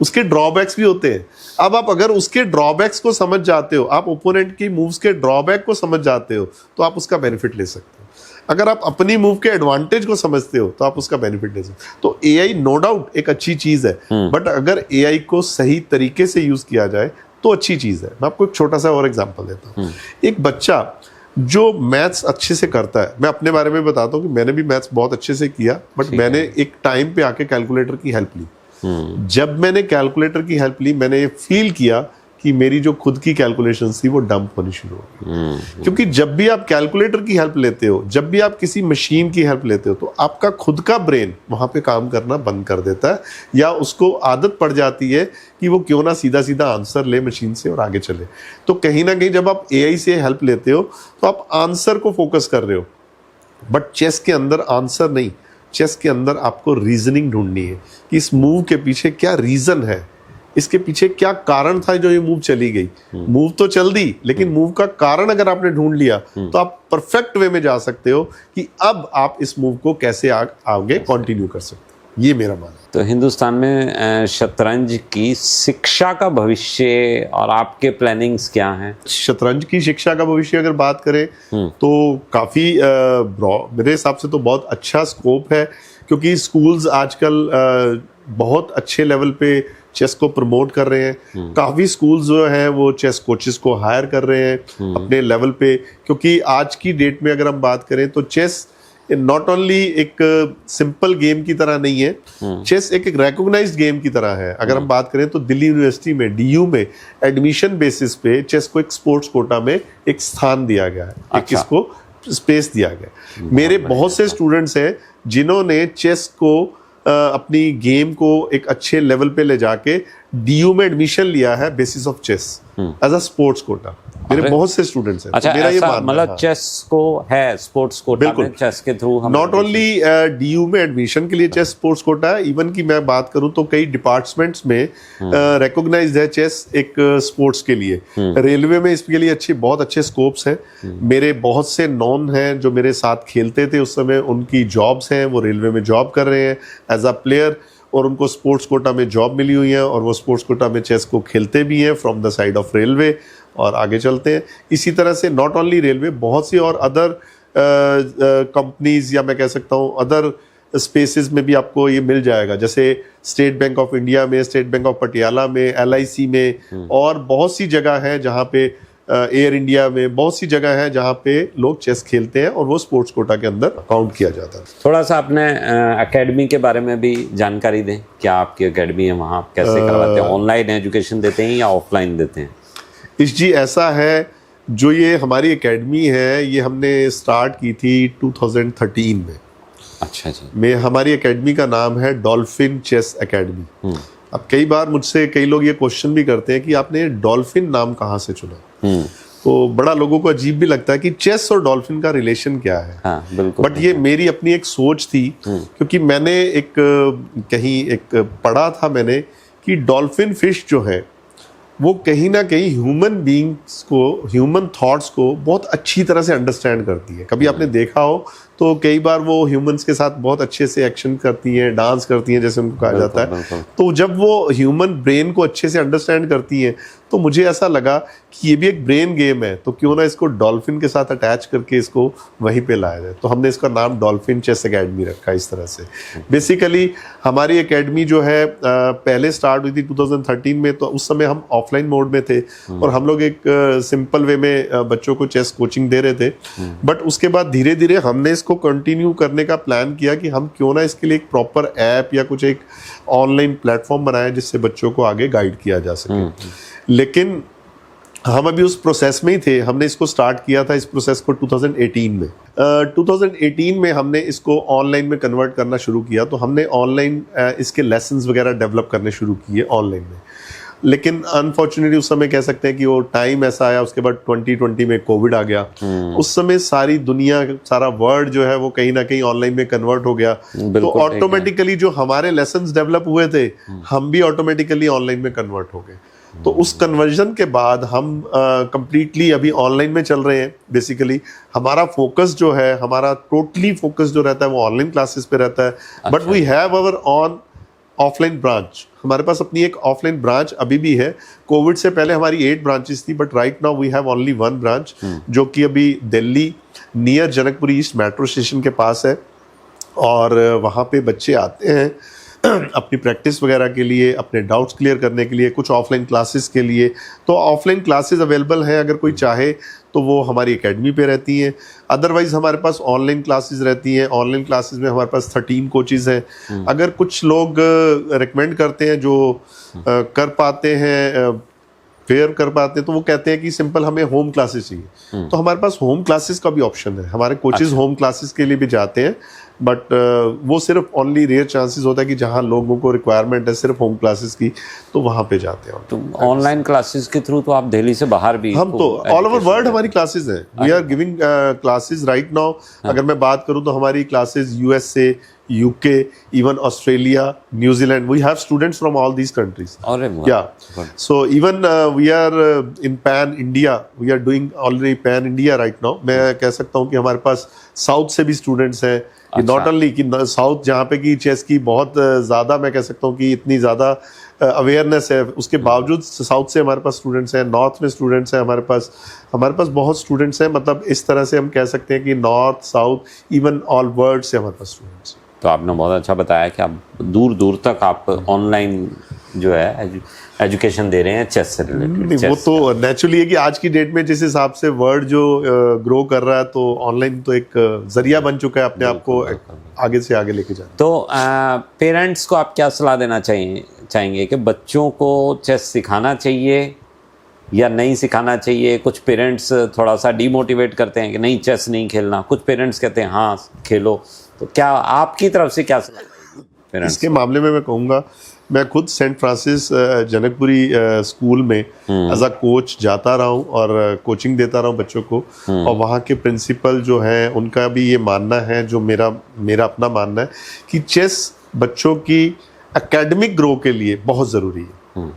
उसके ड्रॉबैक्स भी होते हैं। अब आप अगर उसके ड्रॉबैक्स को समझ जाते हो, आप ओपोनेंट की मूव्स के ड्रॉबैक को समझ जाते हो, तो आप उसका बेनिफिट ले सकते हो। अगर आप अपनी मूव के एडवांटेज को समझते हो तो आप उसका बेनिफिट ले सकते हो। तो एआई नो डाउट एक अच्छी चीज है, बट अगर एआई को सही तरीके से यूज किया जाए तो अच्छी चीज है। मैं आपको एक छोटा सा और एग्जांपल देता हूँ। एक बच्चा जो मैथ्स अच्छे से करता है, मैं अपने बारे में बताता हूँ कि मैंने भी मैथ्स बहुत अच्छे से किया, बट मैंने एक टाइम पे आके कैलकुलेटर की हेल्प ली। जब मैंने कैलकुलेटर की हेल्प ली, मैंने ये फील किया कि मेरी जो खुद की कैलकुलेशन थी वो डंप होनी शुरू हो गई। क्योंकि जब भी आप कैलकुलेटर की हेल्प लेते हो, जब भी आप किसी मशीन की हेल्प लेते हो, तो आपका खुद का ब्रेन वहां पे काम करना बंद कर देता है, या उसको आदत पड़ जाती है कि वो क्यों ना सीधा सीधा आंसर ले मशीन से और आगे चले। तो कहीं ना कहीं जब आप एआई से हेल्प लेते हो तो आप आंसर को फोकस कर रहे हो, बट चेस के अंदर आंसर नहीं, चेस के अंदर आपको रीजनिंग ढूंढनी है कि इस मूव के पीछे क्या रीजन है, इसके पीछे क्या कारण था जो ये मूव चली गई। मूव तो चल दी, लेकिन मूव का कारण अगर आपने ढूंढ लिया तो आप परफेक्ट वे में जा सकते हो कि अब आप इस मूव को कैसे आगे कंटिन्यू कर सकते हो। ये मेरा मानना है। तो हिंदुस्तान में शतरंज की शिक्षा का भविष्य और आपके प्लानिंग्स क्या हैं? शतरंज की शिक्षा का भविष्य अगर बात करें तो काफी मेरे हिसाब से तो बहुत अच्छा स्कोप है, क्योंकि स्कूल्स आजकल बहुत अच्छे लेवल पे चेस को प्रमोट कर रहे हैं। काफी स्कूल्स जो हैं वो चेस कोचेस को हायर कर रहे हैं अपने लेवल पे, क्योंकि आज की डेट में अगर हम बात करें तो चेस नॉट ओनली एक सिंपल गेम की तरह नहीं है, चेस एक रिकॉग्नाइज्ड गेम की तरह है। अगर हम बात करें तो दिल्ली यूनिवर्सिटी में डीयू में एडमिशन बेसिस पे चेस को एक स्पोर्ट्स कोटा में एक स्थान दिया गया है, एक इसको स्पेस दिया गया। मेरे बहुत से स्टूडेंट्स हैं जिन्होंने चेस को अपनी गेम को एक अच्छे लेवल पे ले जाके डीयू में एडमिशन लिया है basis of chess as a sports quota. मेरे बहुत से स्टूडेंट्स हैं। अच्छा, मेरा ये मानना मतलब है चेस को है स्पोर्ट कोटा में, चेस के थ्रू हम नॉट ओनली डीयू में एडमिशन के लिए चेस स्पोर्ट्स कोटा है, इवन की मैं बात करूं तो कई डिपार्टमेंट्स में रिकॉग्नाइज्ड है चेस एक स्पोर्ट्स के लिए। रेलवे में इसके लिए बहुत अच्छे स्कोप्स हैं। मेरे बहुत से नॉन हैं जो मेरे साथ खेलते थे उस समय, उनकी जॉब्स हैं, वो रेलवे में जॉब कर रहे हैं एज अ प्लेयर, और उनको स्पोर्ट्स कोटा में जॉब मिली हुई है, और वो स्पोर्ट्स कोटा में चेस को खेलते भी हैं from the side of railway और आगे चलते हैं। इसी तरह से नॉट ओनली रेलवे, बहुत सी और अदर कंपनीज या मैं कह सकता हूँ अदर स्पेसेस में भी आपको ये मिल जाएगा, जैसे स्टेट बैंक ऑफ इंडिया में, स्टेट बैंक ऑफ पटियाला में, एलआईसी में, और बहुत सी जगह है जहाँ पे एयर इंडिया में, बहुत सी जगह है जहाँ पे लोग चेस खेलते हैं और वो स्पोर्ट्स कोटा के अंदर काउंट किया जाता है। थोड़ा सा अपने एकेडमी के बारे में भी जानकारी दें। क्या आपकी एकेडमी है, वहाँ आप कैसे करवाते हैं? ऑनलाइन एजुकेशन देते हैं या ऑफलाइन देते हैं? इस जी ऐसा है, जो ये हमारी एकेडमी है ये हमने स्टार्ट की थी 2013 में। अच्छा जी। में हमारी एकेडमी का नाम है डॉल्फिन चेस एकेडमी। अब कई बार मुझसे कई लोग ये क्वेश्चन भी करते हैं कि आपने डॉल्फिन नाम कहाँ से चुना। तो बड़ा लोगों को अजीब भी लगता है कि चेस और डॉल्फिन का रिलेशन क्या है। हाँ, बिल्कुल। बट ये मेरी अपनी एक सोच थी, क्योंकि मैंने कहीं एक पढ़ा था मैंने कि डॉल्फिन फिश जो है वो कहीं ना कहीं ह्यूमन बीइंग्स को, ह्यूमन थॉट्स को बहुत अच्छी तरह से अंडरस्टैंड करती है। कभी आपने देखा हो तो कई बार वो ह्यूमंस के साथ बहुत अच्छे से एक्शन करती हैं, डांस करती हैं जैसे उनको कहा जाता है। तो जब वो ह्यूमन ब्रेन को अच्छे से अंडरस्टैंड करती हैं तो मुझे ऐसा लगा कि ये भी एक ब्रेन गेम है, तो क्यों ना इसको डॉल्फिन के साथ अटैच करके इसको वहीं पे लाया जाए। तो हमने इसका नाम डॉल्फिन चेस एकेडमी रखा इस तरह से। बेसिकली हमारी एकेडमी जो है पहले स्टार्ट हुई थी 2013 में, तो उस समय हम ऑफलाइन मोड में थे और हम लोग एक सिंपल वे में बच्चों को चेस कोचिंग दे रहे थे। बट उसके बाद धीरे धीरे हमने इसको कंटिन्यू करने का प्लान किया कि हम क्यों ना इसके लिए एक प्रॉपर ऐप या कुछ एक ऑनलाइन प्लेटफॉर्म बनाए जिससे बच्चों को आगे गाइड किया जा सके। लेकिन हम अभी उस प्रोसेस में ही थे। हमने इसको स्टार्ट किया था इस प्रोसेस को 2018 में। 2018 में हमने इसको ऑनलाइन में कन्वर्ट करना शुरू किया, तो हमने ऑनलाइन इसके लेसन्स वगैरह डेवलप करने शुरू किए ऑनलाइन में। लेकिन अनफॉर्चुनेटली उस समय कह सकते हैं कि वो टाइम ऐसा आया, उसके बाद 2020 में कोविड आ गया। उस समय सारी दुनिया, सारा वर्ल्ड जो है वो कहीं ना कहीं ऑनलाइन में कन्वर्ट हो गया। तो ऑटोमेटिकली जो हमारे लेसन्स डेवलप हुए थे हम भी ऑटोमेटिकली ऑनलाइन में कन्वर्ट हो गए। तो उस कन्वर्जन के बाद हम कंप्लीटली अभी ऑनलाइन में चल रहे हैं। बेसिकली हमारा फोकस जो है, हमारा टोटली फोकस जो रहता है वो ऑनलाइन क्लासेस पे रहता है। But we have our on offline branch. हमारे पास अपनी एक ऑफलाइन ब्रांच अभी भी है। कोविड से पहले हमारी 8 ब्रांचेस थी, but right now we have only 1 branch जो कि अभी Delhi near Janakpuri east metro station के पास है। और वहाँ पे बच्चे आते हैं अपनी प्रैक्टिस वगैरह के लिए, अपने डाउट्स क्लियर करने के लिए, कुछ ऑफलाइन क्लासेस के लिए। तो ऑफलाइन क्लासेस अवेलेबल हैं, अगर कोई चाहे तो वो हमारी एकेडमी पे रहती हैं। अदरवाइज हमारे पास ऑनलाइन क्लासेस रहती हैं। ऑनलाइन क्लासेस में हमारे पास 13 कोचेज हैं। अगर कुछ लोग रिकमेंड करते हैं जो कर पाते हैं, फेयर कर पाते हैं, तो वो कहते हैं कि सिंपल हमें होम क्लासेस चाहिए, तो हमारे पास होम क्लासेस का भी ऑप्शन है। हमारे कोचेज होम क्लासेस के लिए भी जाते हैं, बट वो सिर्फ ओनली रेयर चांसेस होता है कि जहाँ लोगों को रिक्वायरमेंट है सिर्फ होम क्लासेस की, तो वहाँ पे जाते हैं। तो ऑनलाइन क्लासेस के थ्रू तो आप दिल्ली से बाहर भी, हम तो ऑल ओवर वर्ल्ड हमारी क्लासेस हैं। We are giving classes right now. अगर मैं बात करूँ तो हमारी classes USA, UK, even Australia, New Zealand, we have students from all these countries. या so even we are in pan India, we are doing already pan India right now. मैं कह सकता हूँ कि हमारे पास साउथ से भी स्टूडेंट्स हैं। नॉट ओनली कि साउथ, जहाँ पे कि चेस की बहुत ज़्यादा, मैं कह सकता हूँ कि इतनी ज़्यादा अवेयरनेस है, उसके बावजूद साउथ से हमारे पास स्टूडेंट्स हैं, नॉर्थ में स्टूडेंट्स हैं हमारे पास बहुत स्टूडेंट्स हैं। मतलब इस तरह से हम कह सकते हैं कि north, south, even all world से हमारे पास स्टूडेंट्स। तो आपने बहुत अच्छा बताया कि आप दूर दूर तक आप ऑनलाइन जो है एजुकेशन दे रहे हैं चेस से रिलेटेड। वो तो नेचुरली है कि आज की डेट में जिस हिसाब से वर्ल्ड जो ग्रो कर रहा है, तो ऑनलाइन तो एक जरिया बन चुका है अपने आप को आगे से आगे लेके जाने। तो पेरेंट्स को आप क्या सलाह देना चाहेंगे कि बच्चों को चेस सिखाना चाहिए या नहीं सिखाना चाहिए? कुछ पेरेंट्स थोड़ा सा डीमोटिवेट करते हैं कि नहीं चेस नहीं खेलना, कुछ पेरेंट्स कहते हैं हाँ खेलो। तो क्या आपकी तरफ से क्या सलाह? इसके मामले में मैं कहूँगा, मैं खुद सेंट फ्रांसिस जनकपुरी स्कूल में एज अ कोच जाता रहा हूँ और कोचिंग देता रहा हूँ बच्चों को। और वहाँ के प्रिंसिपल जो हैं उनका भी ये मानना है, जो मेरा अपना मानना है, कि चेस बच्चों की एकेडमिक ग्रो के लिए बहुत ज़रूरी है।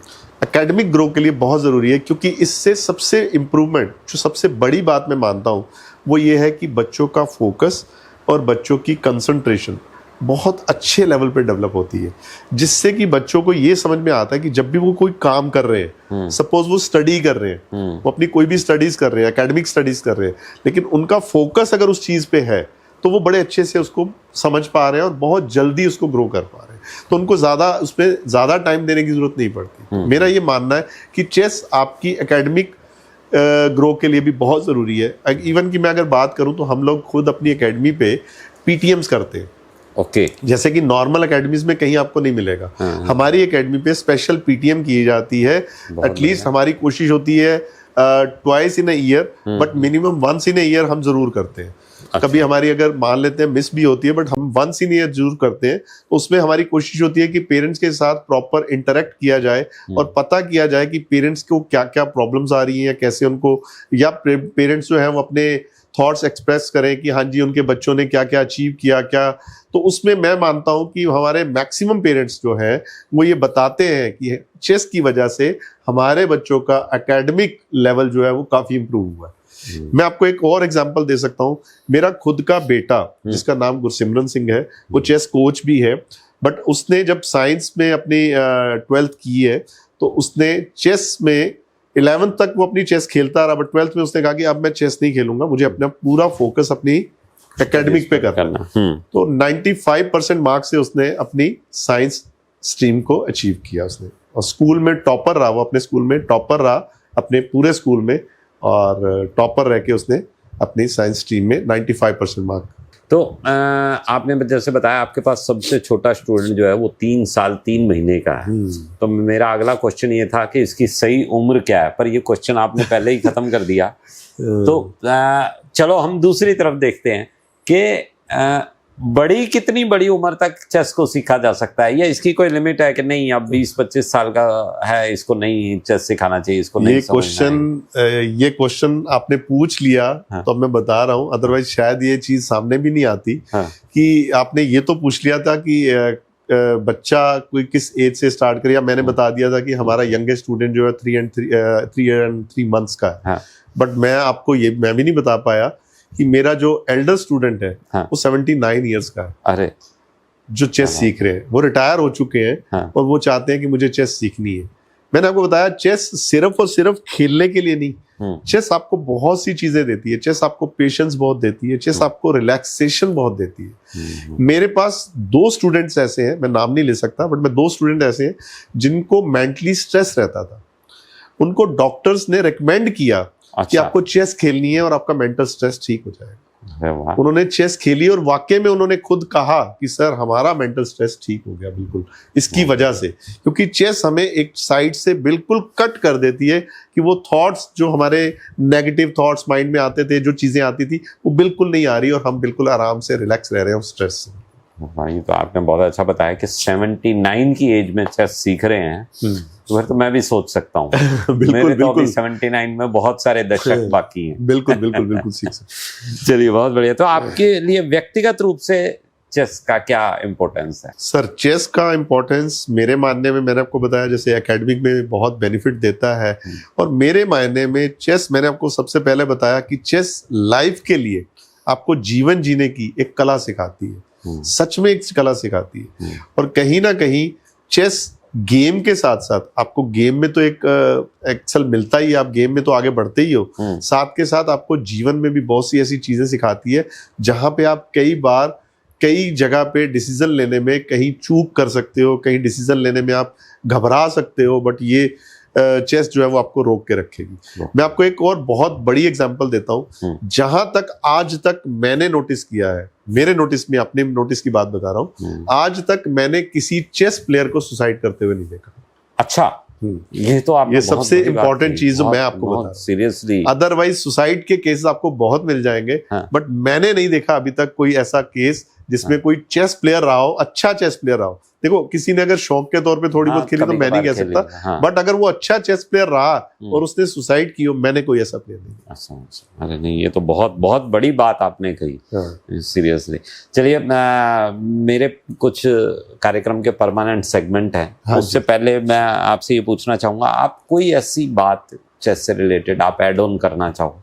एकेडमिक ग्रो के लिए बहुत ज़रूरी है, क्योंकि इससे सबसे इम्प्रूवमेंट, जो सबसे बड़ी बात मैं मानता हूँ, वो ये है कि बच्चों का फोकस और बच्चों की कंसंट्रेशन बहुत अच्छे लेवल पे डेवलप होती है, जिससे कि बच्चों को ये समझ में आता है कि जब भी वो कोई काम कर रहे हैं, सपोज वो स्टडी कर रहे हैं, वो अपनी कोई भी स्टडीज कर रहे हैं, एकेडमिक स्टडीज कर रहे हैं, लेकिन उनका फोकस अगर उस चीज़ पे है तो वो बड़े अच्छे से उसको समझ पा रहे हैं और बहुत जल्दी उसको ग्रो कर पा रहे हैं। तो उनको उसमें ज़्यादा टाइम देने की जरूरत नहीं पड़ती। मेरा ये मानना है कि चेस आपकी एकेडमिक ग्रो के लिए भी बहुत ज़रूरी है। इवन कि मैं अगर बात करूं तो हम लोग खुद अपनी एकेडमी पे पीटीएम्स करते हैं। ओके। जैसे कि नॉर्मल एकेडमीज में कहीं आपको नहीं मिलेगा। हमारी एकेडमी पे स्पेशल पीटीएम की जाती है। एटलीस्ट हमारी कोशिश होती है twice in a year, but minimum once in a year हम जरूर करते हैं। कभी हमारी अगर मान लेते हैं मिस भी होती है, बट हम वंस इन ईयर जरूर करते हैं। तो उसमें हमारी कोशिश होती है कि पेरेंट्स के साथ प्रॉपर इंटरेक्ट किया जाए और पता किया जाए कि पेरेंट्स को क्या क्या प्रॉब्लम्स आ रही हैं, या कैसे उनको, या पेरेंट्स जो है वो अपने थॉट्स एक्सप्रेस करें कि हाँ जी उनके बच्चों ने क्या क्या अचीव किया क्या। तो उसमें मैं मानता हूं कि हमारे मैक्सिमम पेरेंट्स जो हैं वो ये बताते हैं कि चेस की वजह से हमारे बच्चों का एकेडमिक लेवल जो है वो काफी इंप्रूव हुआ है। मैं आपको एक और एग्जांपल दे सकता हूं। मेरा खुद का बेटा जिसका नाम गुरसिमरन सिंह है, वो चेस कोच भी है, बट उसने जब साइंस में अपनी 12th की है तो उसने चेस में 11th तक वो अपनी चेस खेलता रहा, बट 12th में उसने कहा कि अब मैं चेस नहीं खेलूंगा, मुझे अपना पूरा फोकस अपनी एकेडमिक पे करना। तो 95% मार्क्स से उसने अपनी साइंस स्ट्रीम को अचीव किया उसने, और स्कूल में टॉपर रहा, वो अपने स्कूल में टॉपर रहा अपने पूरे स्कूल में, और टॉपर रह के उसने अपनी साइंस स्ट्रीम में 95% मार्क। तो आपने जैसे बताया आपके पास सबसे छोटा स्टूडेंट जो है वो 3 साल 3 महीने का है। तो मेरा अगला क्वेश्चन ये था कि इसकी सही उम्र क्या है, पर ये क्वेश्चन आपने पहले ही खत्म कर दिया। तो चलो हम दूसरी तरफ देखते हैं कि कितनी बड़ी उम्र तक चेस को सीखा जा सकता है, या इसकी कोई लिमिट है कि नहीं अब 20-25 साल का है इसको नहीं चेस सिखाना चाहिए, इसको नहीं ये क्वेश्चन आपने पूछ लिया। हाँ। तो अब मैं बता रहा हूँ, अदरवाइज शायद ये चीज सामने भी नहीं आती। हाँ। कि आपने ये तो पूछ लिया था कि बच्चा कोई किस एज से स्टार्ट करे, या मैंने बता दिया था कि हमारा यंगेस्ट स्टूडेंट जो है 3 and 3 months का है। हाँ। बट मैं आपको ये मैं भी नहीं बता पाया कि मेरा जो एल्डर स्टूडेंट है हाँ। वो 79 ईयर्स का है। अरे जो चेस सीख रहे हैं, वो रिटायर हो चुके हैं। हाँ। और वो चाहते हैं कि मुझे चेस सीखनी है। मैंने आपको बताया चेस सिर्फ और सिर्फ खेलने के लिए नहीं, चेस आपको बहुत सी चीजें देती है। चेस आपको पेशेंस बहुत देती है, चेस आपको रिलैक्सेशन बहुत देती है। मेरे पास 2 स्टूडेंट्स ऐसे हैं, मैं नाम नहीं ले सकता, बट मैं 2 स्टूडेंट ऐसे हैं जिनको मेंटली स्ट्रेस रहता था। उनको डॉक्टर्स ने रिकमेंड किया कि आपको चेस खेलनी है और आपका मेंटल स्ट्रेस ठीक हो जाएगा। उन्होंने चेस खेली और वाकई में उन्होंने खुद कहा कि सर हमारा मेंटल स्ट्रेस ठीक हो गया बिल्कुल इसकी वजह से, क्योंकि चेस हमें एक साइड से बिल्कुल कट कर देती है कि वो थॉट्स जो हमारे नेगेटिव थॉट्स माइंड में आते थे, जो चीजें आती थी वो बिल्कुल नहीं आ रही, और हम बिल्कुल आराम से रिलैक्स रह रहे हैं स्ट्रेस से। ये तो आपने बहुत अच्छा बताया कि 79 की एज में चेस सीख रहे हैं, तो फिर तो मैं भी सोच सकता हूँ। मेरे तो अभी 79 में बहुत सारे दशक बाकी हैं। बिल्कुल बिल्कुल बिल्कुल सीख सकते। चलिए बहुत बढ़िया। तो आपके लिए व्यक्तिगत रूप से चेस का क्या इम्पोर्टेंस है? सर चेस का इम्पोर्टेंस मेरे मानने में, मैंने आपको बताया जैसे एकेडमिक में बहुत बेनिफिट देता है, और मेरे मायने में चेस, मैंने आपको सबसे पहले बताया कि चेस लाइफ के लिए आपको जीवन जीने की एक कला सिखाती है, सच में एक कला सिखाती है। और कहीं ना कहीं चेस गेम के साथ साथ आपको गेम में तो एक एक्सेल मिलता ही है, आप गेम में तो आगे बढ़ते ही हो, साथ के साथ आपको जीवन में भी बहुत सी ऐसी चीजें सिखाती है जहां पे आप कई बार कई जगह पे डिसीजन लेने में कहीं चूक कर सकते हो, कहीं डिसीजन लेने में आप घबरा सकते हो, बट ये चेस जो है वो आपको रोक के रखेगी। मैं आपको एक और बहुत बड़ी एग्जांपल देता हूं, जहां तक आज तक मैंने नोटिस किया है, मेरे नोटिस में, अपने नोटिस की बात बता रहा हूं, आज तक मैंने किसी चेस प्लेयर को सुसाइड करते हुए नहीं देखा। अच्छा, ये तो आप, ये सबसे इंपॉर्टेंट चीज जो मैं आपको बता रहा हूं। सीरियसली, अदरवाइज सुसाइड के केसेस आपको बहुत मिल जाएंगे, बट मैंने नहीं देखा अभी तक कोई ऐसा केस जिसमें कोई चेस प्लेयर रहा हो, अच्छा चेस प्लेयर रहा हो। देखो किसी ने अगर शौक के तौर पे थोड़ी बहुत खेली तो मैं नहीं कह सकता, बट अगर वो अच्छा चेस प्लेयर रहा और उसने सुसाइड की हो, मैंने कोई ऐसा प्लेयर नहीं। अरे नहीं, ये तो बहुत बहुत बड़ी बात आपने कही, सीरियसली। चलिए, मेरे कुछ कार्यक्रम के परमानेंट सेगमेंट है, उससे पहले मैं आपसे ये पूछना चाहूंगा, आप कोई ऐसी बात चेस से रिलेटेड आप एड ऑन करना चाहो?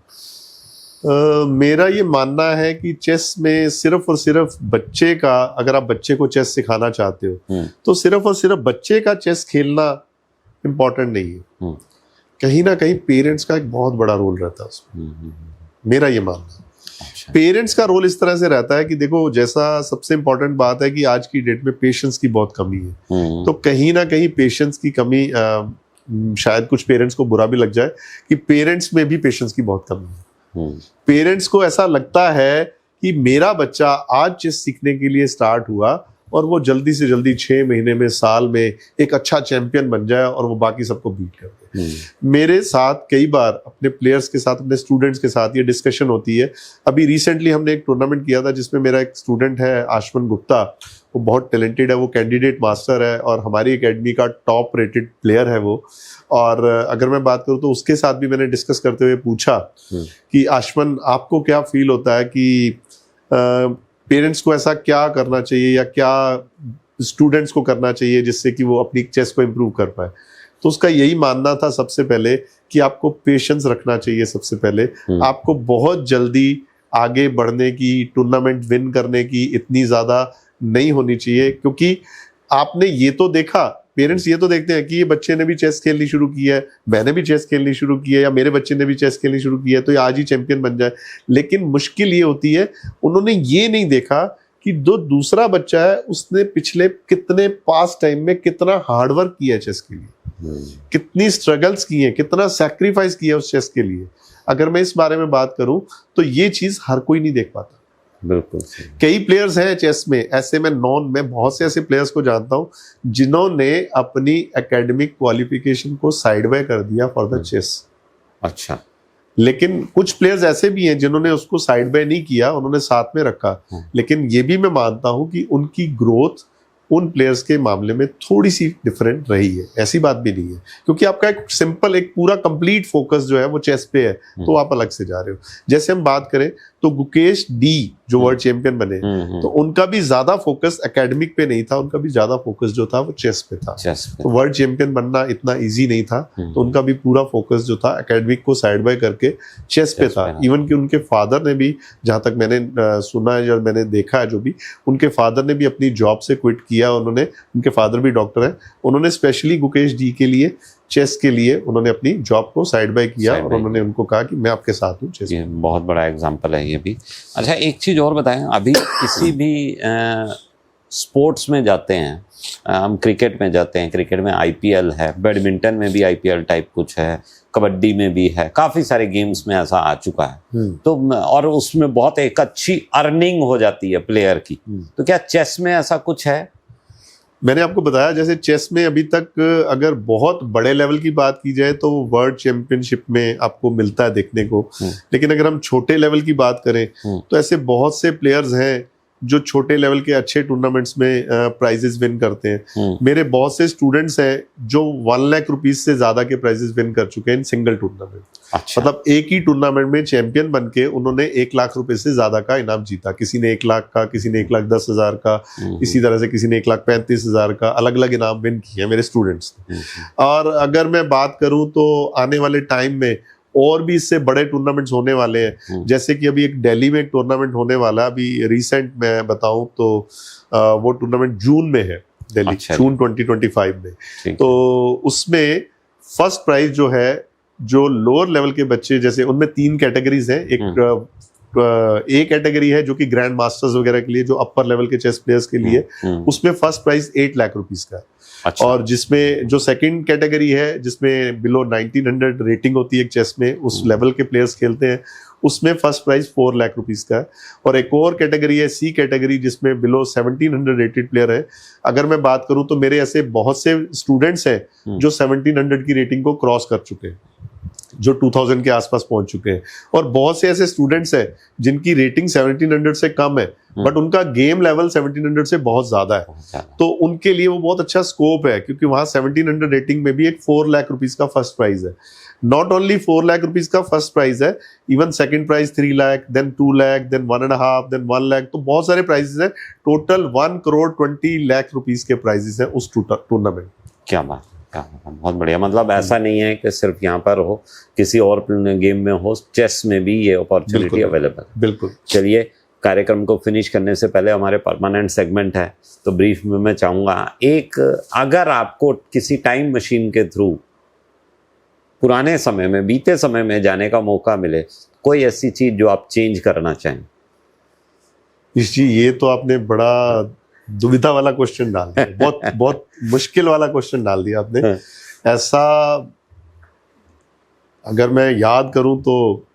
मेरा ये मानना है कि चेस में सिर्फ और सिर्फ बच्चे का, अगर आप बच्चे को चेस सिखाना चाहते हो तो सिर्फ और सिर्फ बच्चे का चेस खेलना इम्पोर्टेंट नहीं है, कहीं ना कहीं पेरेंट्स का एक बहुत बड़ा रोल रहता है उसमें। मेरा ये मानना है। अच्छा। पेरेंट्स का रोल इस तरह से रहता है कि देखो, जैसा सबसे इम्पोर्टेंट बात है कि आज की डेट में पेशेंस की बहुत कमी है, तो कहीं ना कहीं पेशेंस की कमी, शायद कुछ पेरेंट्स को बुरा भी लग जाए कि पेरेंट्स में भी पेशेंस की बहुत कमी है। पेरेंट्स को ऐसा लगता है कि मेरा बच्चा आज चेस सीखने के लिए स्टार्ट हुआ और वो जल्दी से जल्दी 6 महीने में, साल में एक अच्छा चैंपियन बन जाए और वो बाकी सबको बीट कर दे। मेरे साथ कई बार अपने प्लेयर्स के साथ, अपने स्टूडेंट्स के साथ ये डिस्कशन होती है। अभी रिसेंटली हमने एक टूर्नामेंट किया था जिसमें मेरा एक स्टूडेंट है आशमन गुप्ता, वो बहुत टैलेंटेड है, वो कैंडिडेट मास्टर है और हमारी एकेडमी का टॉप रेटेड प्लेयर है वो। और अगर मैं बात करूं तो उसके साथ भी मैंने डिस्कस करते हुए पूछा कि आशमन, आपको क्या फील होता है कि पेरेंट्स को ऐसा क्या करना चाहिए या क्या स्टूडेंट्स को करना चाहिए जिससे कि वो अपनी चेस को इम्प्रूव कर पाए। तो उसका यही मानना था सबसे पहले कि आपको पेशेंस रखना चाहिए। सबसे पहले आपको बहुत जल्दी आगे बढ़ने की, टूर्नामेंट विन करने की इतनी ज़्यादा नहीं होनी चाहिए, क्योंकि आपने ये तो देखा, पेरेंट्स ये तो देखते हैं कि ये बच्चे ने भी चेस खेलनी शुरू की है, मैंने भी चेस खेलनी शुरू की है, या मेरे बच्चे ने भी चेस खेलनी शुरू की है तो ये आज ही चैंपियन बन जाए। लेकिन मुश्किल ये होती है, उन्होंने ये नहीं देखा कि जो दूसरा बच्चा है उसने पिछले कितने पास टाइम में कितना हार्डवर्क किया है चेस के लिए, कितनी स्ट्रगल्स की हैं, कितना सैक्रिफाइस किया उस चेस के लिए। अगर मैं इस बारे में बात करूं तो ये चीज हर कोई नहीं देख पाता। बिल्कुल। कई प्लेयर्स हैं चेस में ऐसे, मैं बहुत से ऐसे प्लेयर्स को जानता हूं जिन्होंने अपनी एकेडमिक क्वालिफिकेशन को साइड बाय कर दिया फॉर द चेस। अच्छा। लेकिन कुछ प्लेयर्स ऐसे भी हैं जिन्होंने उसको साइड बाय नहीं किया, उन्होंने साथ में रखा। लेकिन ये भी मैं मानता हूं कि उनकी ग्रोथ उन प्लेयर्स के मामले में थोड़ी सी डिफरेंट रही है, ऐसी बात भी नहीं है, क्योंकि आपका एक सिंपल, एक पूरा कंप्लीट फोकस जो है वो चेस पे है, तो आप अलग से जा रहे हो। जैसे हम बात करें तो गुकेश डी जो वर्ल्ड चैंपियन बने, तो उनका भी ज्यादा फोकस एकेडमिक पे नहीं था, उनका भी ज्यादा फोकस जो था वो चेस पे था। तो वर्ल्ड चैंपियन बनना इतना इजी नहीं था, तो उनका भी पूरा फोकस जो था एकेडमिक को साइड बाय करके चेस पे था। इवन कि उनके फादर ने भी, जहां तक मैंने सुना है या मैंने देखा है, जो भी उनके फादर ने भी अपनी जॉब से क्विट किया उन्होंने, उनके फादर भी डॉक्टर हैं, उन्होंने स्पेशली गुकेश डी के लिए, चेस के लिए उन्होंने अपनी जॉब को साइड बाय किया और उन्होंने उनको कहा कि मैं आपके साथ हूँ चेस। ये बहुत बड़ा एग्जांपल है ये भी। अच्छा, एक चीज़ और बताएं, अभी किसी भी स्पोर्ट्स में जाते हैं, हम क्रिकेट में जाते हैं, क्रिकेट में आईपीएल है, बैडमिंटन में भी आईपीएल टाइप कुछ है, कबड्डी में भी है, काफ़ी सारे गेम्स में ऐसा आ चुका है। तो और उसमें बहुत एक अच्छी अर्निंग हो जाती है प्लेयर की। तो क्या चेस में ऐसा कुछ है? मैंने आपको बताया, जैसे चेस में अभी तक अगर बहुत बड़े लेवल की बात की जाए तो वर्ल्ड चैंपियनशिप में आपको मिलता है देखने को। लेकिन अगर हम छोटे लेवल की बात करें तो ऐसे बहुत से प्लेयर्स हैं जो छोटे लेवल के अच्छे टूर्नामेंट्स में प्राइजेस विन करते हैं। मेरे बहुत से स्टूडेंट्स हैं जो 1 लाख रुपीज से ज्यादा के प्राइजेस विन कर चुके हैं इन सिंगल टूर्नामेंट। अच्छा। मतलब एक ही टूर्नामेंट में चैंपियन बन के उन्होंने 1 लाख रुपए से ज्यादा का इनाम जीता। किसी ने 1 लाख का, किसी ने 1,10,000 का, इसी तरह से किसी ने 1,35,000 का, अलग अलग इनाम विन किए मेरे स्टूडेंट्स। और अगर मैं बात करूं तो आने वाले टाइम में और भी इससे बड़े टूर्नामेंट्स होने वाले हैं। जैसे कि अभी एक दिल्ली में एक टूर्नामेंट होने वाला, अभी रिसेंट मैं बताऊं तो वो टूर्नामेंट जून में है, दिल्ली। अच्छा। जून 2025 में। तो उसमें फर्स्ट प्राइज जो है, जो लोअर लेवल के बच्चे, जैसे उनमें 3 कैटेगरीज हैं। एक कैटेगरी है जो कि ग्रैंड मास्टर्स वगैरह के लिए, जो अपर लेवल के चेस प्लेयर्स के लिए, उसमें फर्स्ट प्राइज 8 लाख रुपीस का है। अच्छा। और जिसमें जो सेकंड कैटेगरी है, जिसमें बिलो 1900 रेटिंग होती है चेस में, उस लेवल के प्लेयर्स खेलते हैं, उसमें फर्स्ट प्राइज 4 लाख रुपीस का है। और एक और कैटेगरी है, सी कैटेगरी, जिसमें बिलो 1700 रेटेड प्लेयर है। अगर मैं बात करूं तो मेरे ऐसे बहुत से स्टूडेंट्स हैं जो 1700 की रेटिंग को क्रॉस कर चुके हैं, जो 2000 के आसपास पहुंच चुके हैं। और बहुत से ऐसे स्टूडेंट्स हैं जिनकी रेटिंग 1700 से कम है, बट उनका गेम लेवल 1700 से बहुत ज्यादा है। तो उनके लिए वो बहुत अच्छा स्कोप है, क्योंकि वहां 1700 रेटिंग में भी एक 4 लाख रुपीस का फर्स्ट प्राइज है। नॉट ओनली 4 लाख रुपीस का फर्स्ट प्राइज है, even second prize 3 lakh, then 2 lakh, then 1.5, then 1 lakh. तो बहुत सारे प्राइजेस हैं। टोटल 1,20,00,000 रुपीस के प्राइजेस हैं उस टूर्नामेंट। क्या बात, बहुत बढ़िया। मतलब ऐसा नहीं है कि सिर्फ यहाँ पर हो, किसी और गेम में हो, चेस में भी ये अपॉर्चुनिटी अवेलेबल है। बिल्कुल। चलिए, कार्यक्रम को फिनिश करने से पहले हमारे परमानेंट सेगमेंट है, तो ब्रीफ में मैं चाहूँगा, एक अगर आपको किसी टाइम मशीन के थ्रू पुराने समय में, बीते समय में जाने का मौका मिले, कोई ऐसी चीज़ जो आप चेंज करना चाहें? जी, ये तो आपने बड़ा दुविधा वाला क्वेश्चन डाल दिया, बहुत बहुत मुश्किल वाला क्वेश्चन डाल दिया आपने। ऐसा अगर मैं याद करूं तो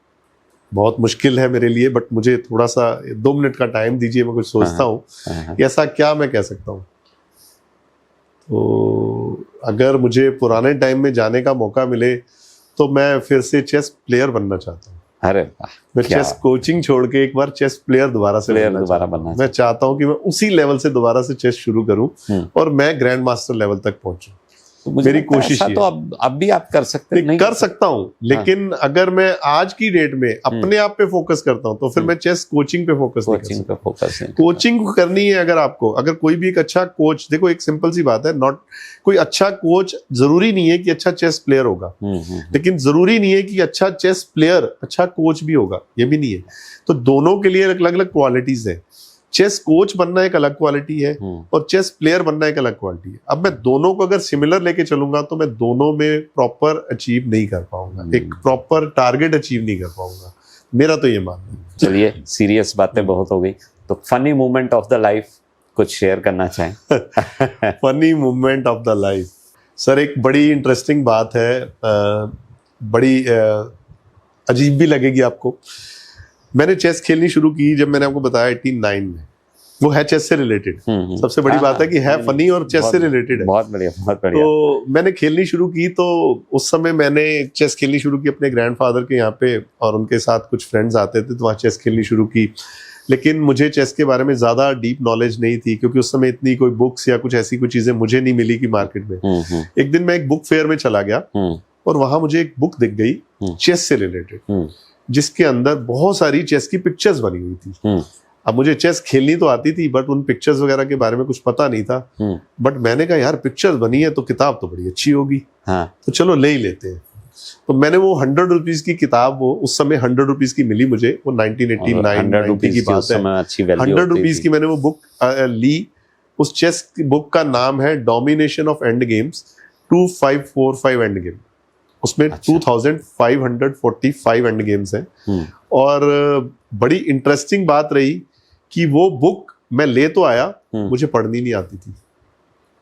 बहुत मुश्किल है मेरे लिए, बट मुझे थोड़ा सा 2 मिनट का टाइम दीजिए, मैं कुछ सोचता हूँ कि ऐसा क्या मैं कह सकता हूँ। तो अगर मुझे पुराने टाइम में जाने का मौका मिले तो मैं फिर से चेस प्लेयर बनना चाहता हूँ। अरे वाह, मैं क्या चेस कोचिंग छोड़ के एक बार चेस प्लेयर दोबारा बनना बनना। मैं चाहता हूँ कि मैं उसी लेवल से दोबारा से चेस शुरू करूँ और मैं ग्रैंड मास्टर लेवल तक पहुंचूं। तो मुझे मेरी लगता है कोशिश ऐसा ये तो अब भी आप कर सकते नहीं कर सकता हूँ, लेकिन अगर मैं आज की डेट में अपने आप पे फोकस करता हूँ तो फिर मैं चेस कोचिंग पे फोकस नहीं कर कोचिंग सकता। पे फोकस है। कोचिंग करनी है अगर आपको, अगर कोई भी एक अच्छा कोच, देखो एक सिंपल सी बात है, नॉट कोई अच्छा कोच जरूरी नहीं है कि अच्छा चेस प्लेयर होगा, लेकिन जरूरी नहीं है कि अच्छा चेस प्लेयर अच्छा कोच भी होगा, ये भी नहीं है। तो दोनों के लिए अलग अलग क्वालिटीज है। चेस कोच बनना एक अलग क्वालिटी है और चेस प्लेयर बनना एक अलग क्वालिटी है। अब मैं दोनों को अगर सिमिलर लेके चलूंगा तो मैं दोनों में प्रॉपर अचीव नहीं कर पाऊंगा, एक प्रॉपर टारगेट अचीव नहीं कर पाऊंगा, मेरा तो ये मानना है। चलिए, सीरियस बातें बहुत हो गई, तो funny moment of the life कुछ शेयर करना चाहें? Funny moment of the life, sir एक बड़ी इंटरेस्टिंग बात है, बड़ी अजीब भी लगेगी आपको। मैंने चेस खेलनी शुरू की जब मैंने आपको बताया 89 में, वो है चेस से रिलेटेड। सबसे बड़ी बात है कि है फनी और चेस से रिलेटेड है। बहुत बढ़िया, बहुत बढ़िया। तो मैंने खेलनी शुरू की, तो उस समय मैंने चेस खेलनी शुरू की अपने ग्रैंडफादर के यहाँ पे, और उनके साथ कुछ फ्रेंड्स आते थे तो वहाँ चेस खेलनी शुरू की। लेकिन मुझे चेस के बारे में ज्यादा डीप नॉलेज नहीं थी, क्योंकि उस समय इतनी कोई बुक्स या कुछ ऐसी कोई चीजें मुझे नहीं मिली कि मार्केट में। एक दिन मैं एक बुक फेयर में चला गया और वहां मुझे एक बुक दिख गई चेस से रिलेटेड, जिसके अंदर बहुत सारी चेस की पिक्चर्स बनी हुई थी। अब मुझे चेस खेलनी तो आती थी, बट उन पिक्चर्स वगैरह के बारे में कुछ पता नहीं था। बट मैंने कहा यार पिक्चर्स बनी है तो किताब तो बड़ी अच्छी होगी, तो चलो ले ही लेते हैं। तो मैंने वो 100 रुपीज की किताब, वो उस समय 100 रुपीज की मिली मुझे, वो 1989 की बात है। 100 रुपीज की मैंने वो बुक ली। उस चेस की बुक का नाम है domination of and games 2545 end game. उसमें 2545 एंड गेम्स हैं। और बड़ी इंटरेस्टिंग बात रही कि वो बुक मैं ले तो आया, मुझे पढ़नी नहीं आती थी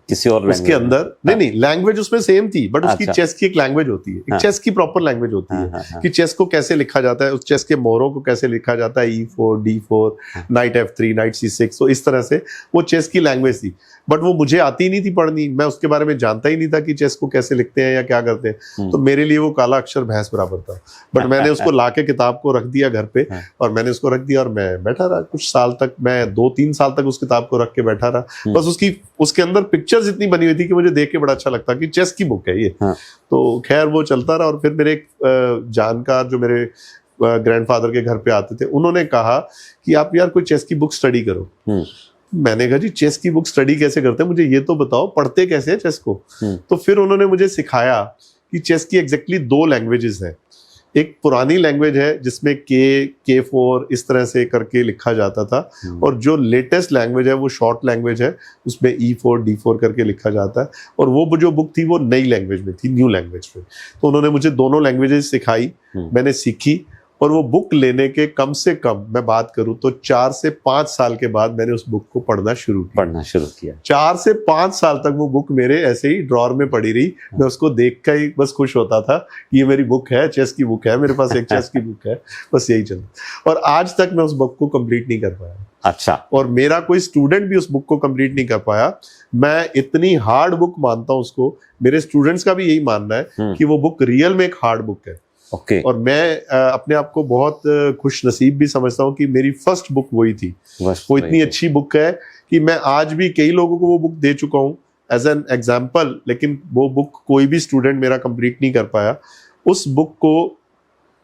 किसी और उसके अंदर। नहीं लैंग्वेज उसमें सेम थी, बट उसकी चेस की एक लैंग्वेज होती है, एक चेस की प्रॉपर लैंग्वेज होती है कि चेस को कैसे लिखा जाता है, उस चेस के मोरों को कैसे लिखा जाता है, E4 D4 night F3 night C6। तो इस तरह से वो चेस की लैंग्वेज थी, बट वो मुझे आती नहीं थी पढ़नी। मैं उसके बारे में जानता ही नहीं था कि चेस को कैसे लिखते हैं या क्या करते हैं। तो मेरे लिए वो काला अक्षर भैंस बराबर था। बट मैंने उसको लाके किताब को रख दिया घर पे, और मैंने उसको रख दिया और मैं बैठा रहा कुछ साल तक। मैं 2-3 साल तक उस किताब को रख के बैठा रहा। बस उसके अंदर पिक्चर्स इतनी बनी हुई थी कि मुझे देख के बड़ा अच्छा लगता कि चेस की बुक है ये। तो खैर वो चलता रहा। और फिर मेरे एक जानकार जो मेरे ग्रैंडफादर के घर पे आते थे, उन्होंने कहा कि आप यार कोई चेस की बुक स्टडी करो। मैंने कहा जी चेस की बुक स्टडी कैसे करते हैं, मुझे ये तो बताओ, पढ़ते कैसे हैं चेस को। तो फिर उन्होंने मुझे सिखाया कि चेस की एग्जैक्टली 2 लैंग्वेजेस हैं। एक पुरानी लैंग्वेज है जिसमें K4 इस तरह से करके लिखा जाता था, और जो लेटेस्ट लैंग्वेज है वो शॉर्ट लैंग्वेज है, उसमें E4 D4 करके लिखा जाता है। और वो जो बुक थी वो नई लैंग्वेज में थी, न्यू लैंग्वेज में। तो उन्होंने मुझे दोनों लैंग्वेजेस सिखाई, मैंने सीखी। और वो बुक लेने के कम से कम मैं बात करूं तो 4 से 5 साल के बाद मैंने उस बुक को पढ़ना शुरू किया। 4 से 5 साल तक वो बुक मेरे ऐसे ही ड्रॉर में पड़ी रही। मैं उसको देख कर ही बस खुश होता था कि ये मेरी बुक है, चेस की बुक है, मेरे पास एक चेस की बुक है, बस यही चला। और आज तक मैं उस बुक को कंप्लीट नहीं कर पाया। अच्छा। और मेरा कोई स्टूडेंट भी उस बुक को कंप्लीट नहीं कर पाया। मैं इतनी हार्ड बुक मानता हूं उसको, मेरे स्टूडेंट्स का भी यही मानना है कि वो बुक रियल में एक हार्ड बुक है। और मैं अपने आप को बहुत खुश नसीब भी समझता हूँ कि मेरी फर्स्ट बुक वही थी। वो इतनी अच्छी बुक है कि मैं आज भी कई लोगों को वो बुक दे चुका हूँ एज एन एग्जाम्पल, लेकिन वो बुक कोई भी स्टूडेंट मेरा कंप्लीट नहीं कर पाया। उस बुक को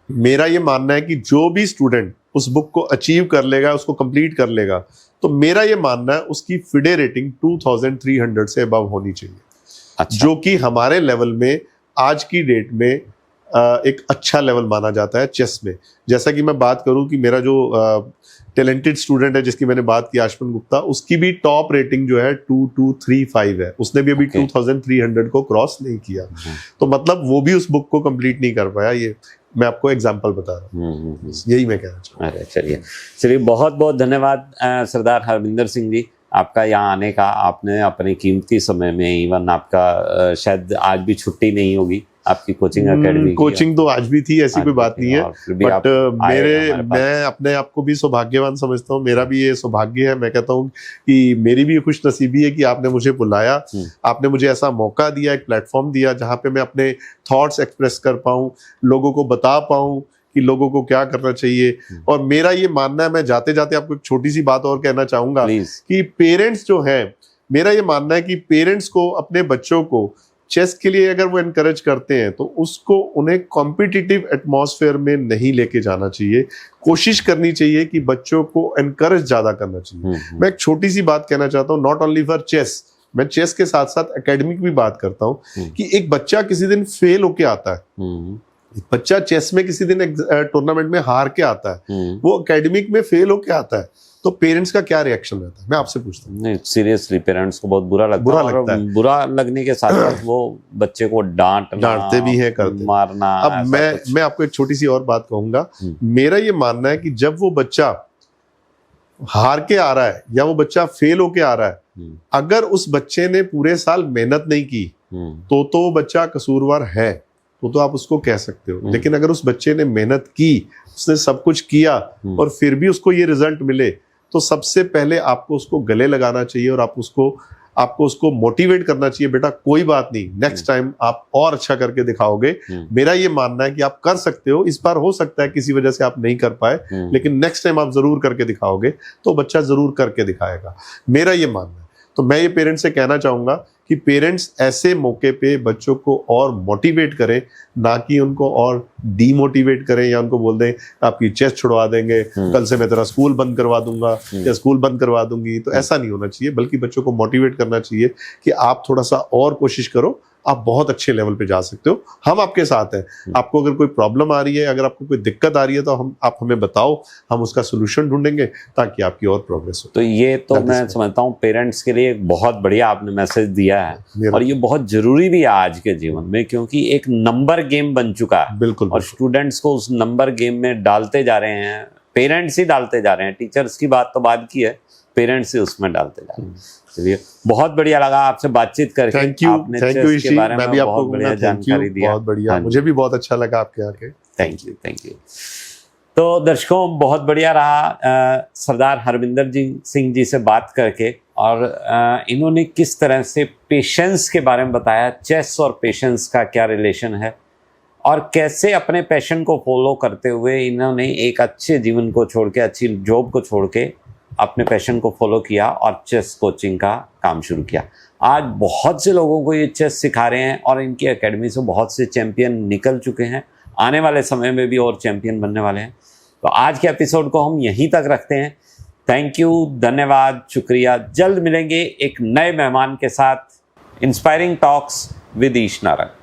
मेरा ये मानना है कि जो भी स्टूडेंट उस बुक को अचीव कर लेगा, उसको कंप्लीट कर लेगा, तो मेरा ये मानना है उसकी फिडे रेटिंग 2300 से अबव होनी चाहिए। अच्छा। जो कि हमारे लेवल में आज की डेट में एक अच्छा लेवल माना जाता है चेस में। जैसा कि मैं बात करूं कि मेरा जो टैलेंटेड स्टूडेंट है जिसकी मैंने बात की, आशुमन गुप्ता, उसकी भी टॉप रेटिंग जो है 2235 है। उसने भी अभी 2300 को क्रॉस नहीं किया। तो मतलब वो भी उस बुक को कंप्लीट नहीं कर पाया। ये मैं आपको एग्जांपल बता रहा हूँ, यही मैं कहना चाहूँ। अरे चलिए बहुत बहुत धन्यवाद सरदार हरविंदर सिंह जी, आपका यहाँ आने का। आपने अपने कीमती समय में, इवन आपका शायद आज भी छुट्टी नहीं होगी, आपकी कोचिंग एकेडमी? कोचिंग तो आज भी थी, ऐसी कोई बात नहीं है, बट मैं अपने आप को भी सौभाग्यवान समझता हूँ। मेरा भी ये सौभाग्य है, मैं कहता हूँ कि मेरी भी खुश नसीबी है कि आपने मुझे बुलाया, आपने मुझे ऐसा मौका दिया, एक प्लेटफॉर्म दिया जहाँ पे मैं अपने थॉट्स एक्सप्रेस कर पाऊँ, लोगों को बता पाऊँ कि लोगों को क्या करना चाहिए। और मेरा ये मानना है, मैं जाते जाते आपको एक छोटी सी बात और कहना चाहूंगा कि पेरेंट्स जो हैं, मेरा ये मानना है कि पेरेंट्स को अपने बच्चों को चेस के लिए अगर वो एनकरेज करते हैं तो उसको उन्हें कॉम्पिटिटिव एटमॉस्फेयर में नहीं लेके जाना चाहिए। कोशिश करनी चाहिए कि बच्चों को एनकरेज ज्यादा करना चाहिए। मैं एक छोटी सी बात कहना चाहता हूँ, नॉट ओनली फॉर चेस, मैं चेस के साथ साथ एकेडमिक भी बात करता हूँ कि एक बच्चा किसी दिन फेल होके आता है, बच्चा चेस में किसी दिन टूर्नामेंट में हार के आता है, वो एकेडमिक में फेल होके आता है, तो पेरेंट्स का क्या रिएक्शन रहता है? मैं आपसे पूछता हूँ। नहीं, सीरियसली पेरेंट्स को बहुत बुरा लगता है। बुरा लगने के साथ साथ वो बच्चे को डांटते भी हैं, करते मारना। अब मैं आपको एक छोटी सी और बात कहूंगा। मेरा ये मानना है कि जब वो बच्चा हार के आ रहा है या वो बच्चा फेल होके आ रहा है, अगर उस बच्चे ने पूरे साल मेहनत नहीं की तो वो बच्चा कसूरवार है, तो आप उसको कह सकते हो। लेकिन अगर उस बच्चे ने मेहनत की, उसने सब कुछ किया और फिर भी उसको ये रिजल्ट मिले, तो सबसे पहले आपको उसको गले लगाना चाहिए और आपको उसको मोटिवेट करना चाहिए, बेटा कोई बात नहीं, नेक्स्ट टाइम आप और अच्छा करके दिखाओगे। मेरा ये मानना है कि आप कर सकते हो, इस बार हो सकता है किसी वजह से आप नहीं कर पाए, लेकिन नेक्स्ट टाइम आप जरूर करके दिखाओगे, तो बच्चा जरूर करके दिखाएगा, मेरा ये मानना है। तो मैं ये पेरेंट्स से कहना चाहूंगा कि पेरेंट्स ऐसे मौके पे बच्चों को और मोटिवेट करें, ना कि उनको और डीमोटिवेट करें या उनको बोल दें आपकी चेस छुड़वा देंगे, कल से मैं तेरा स्कूल बंद करवा दूंगा या स्कूल बंद करवा दूंगी। तो ऐसा नहीं होना चाहिए, बल्कि बच्चों को मोटिवेट करना चाहिए कि आप थोड़ा सा और कोशिश करो, आप बहुत अच्छे लेवल पे जा सकते हो, हम आपके साथ हैं। आपको अगर कोई प्रॉब्लम आ रही है, अगर आपको कोई दिक्कत आ रही है, तो आप हमें बताओ, हम उसका सोल्यूशन ढूंढेंगे ताकि आपकी और प्रोग्रेस हो। तो ये तो मैं समझता हूँ पेरेंट्स के लिए एक बहुत बढ़िया आपने मैसेज दिया है, और ये बहुत जरूरी भी है आज के जीवन में, क्योंकि एक नंबर गेम बन चुका है। बिल्कुल। और स्टूडेंट्स को उस नंबर गेम में डालते जा रहे हैं, पेरेंट्स ही डालते जा रहे हैं, टीचर्स की बात तो बाद की है, पेरेंट्स ही उसमें डालते जा रहे हैं। चलिए, बहुत बढ़िया लगा आपसे बातचीत करके। थैंक यू चेस के बारे में बहुत बढ़िया जानकारी दिया। बहुत बढ़िया, मुझे भी बहुत अच्छा लगा आपके आके। Thank you. तो दर्शकों, बहुत बढ़िया रहा सरदार हरविंदर सिंह जी से बात करके, और इन्होंने किस तरह से पेशेंस के बारे में बताया, चेस और पेशेंस का क्या रिलेशन है, और कैसे अपने पैशन को फॉलो करते हुए इन्होंने एक अच्छे जीवन को छोड़ के, अच्छी जॉब को छोड़ के अपने पैशन को फॉलो किया और चेस कोचिंग का काम शुरू किया। आज बहुत से लोगों को ये चेस सिखा रहे हैं और इनकी एकेडमी से बहुत से चैंपियन निकल चुके हैं, आने वाले समय में भी और चैंपियन बनने वाले हैं। तो आज के एपिसोड को हम यहीं तक रखते हैं। थैंक यू, धन्यवाद, शुक्रिया। जल्द मिलेंगे एक नए मेहमान के साथ। Inspiring talks with Ish Narang.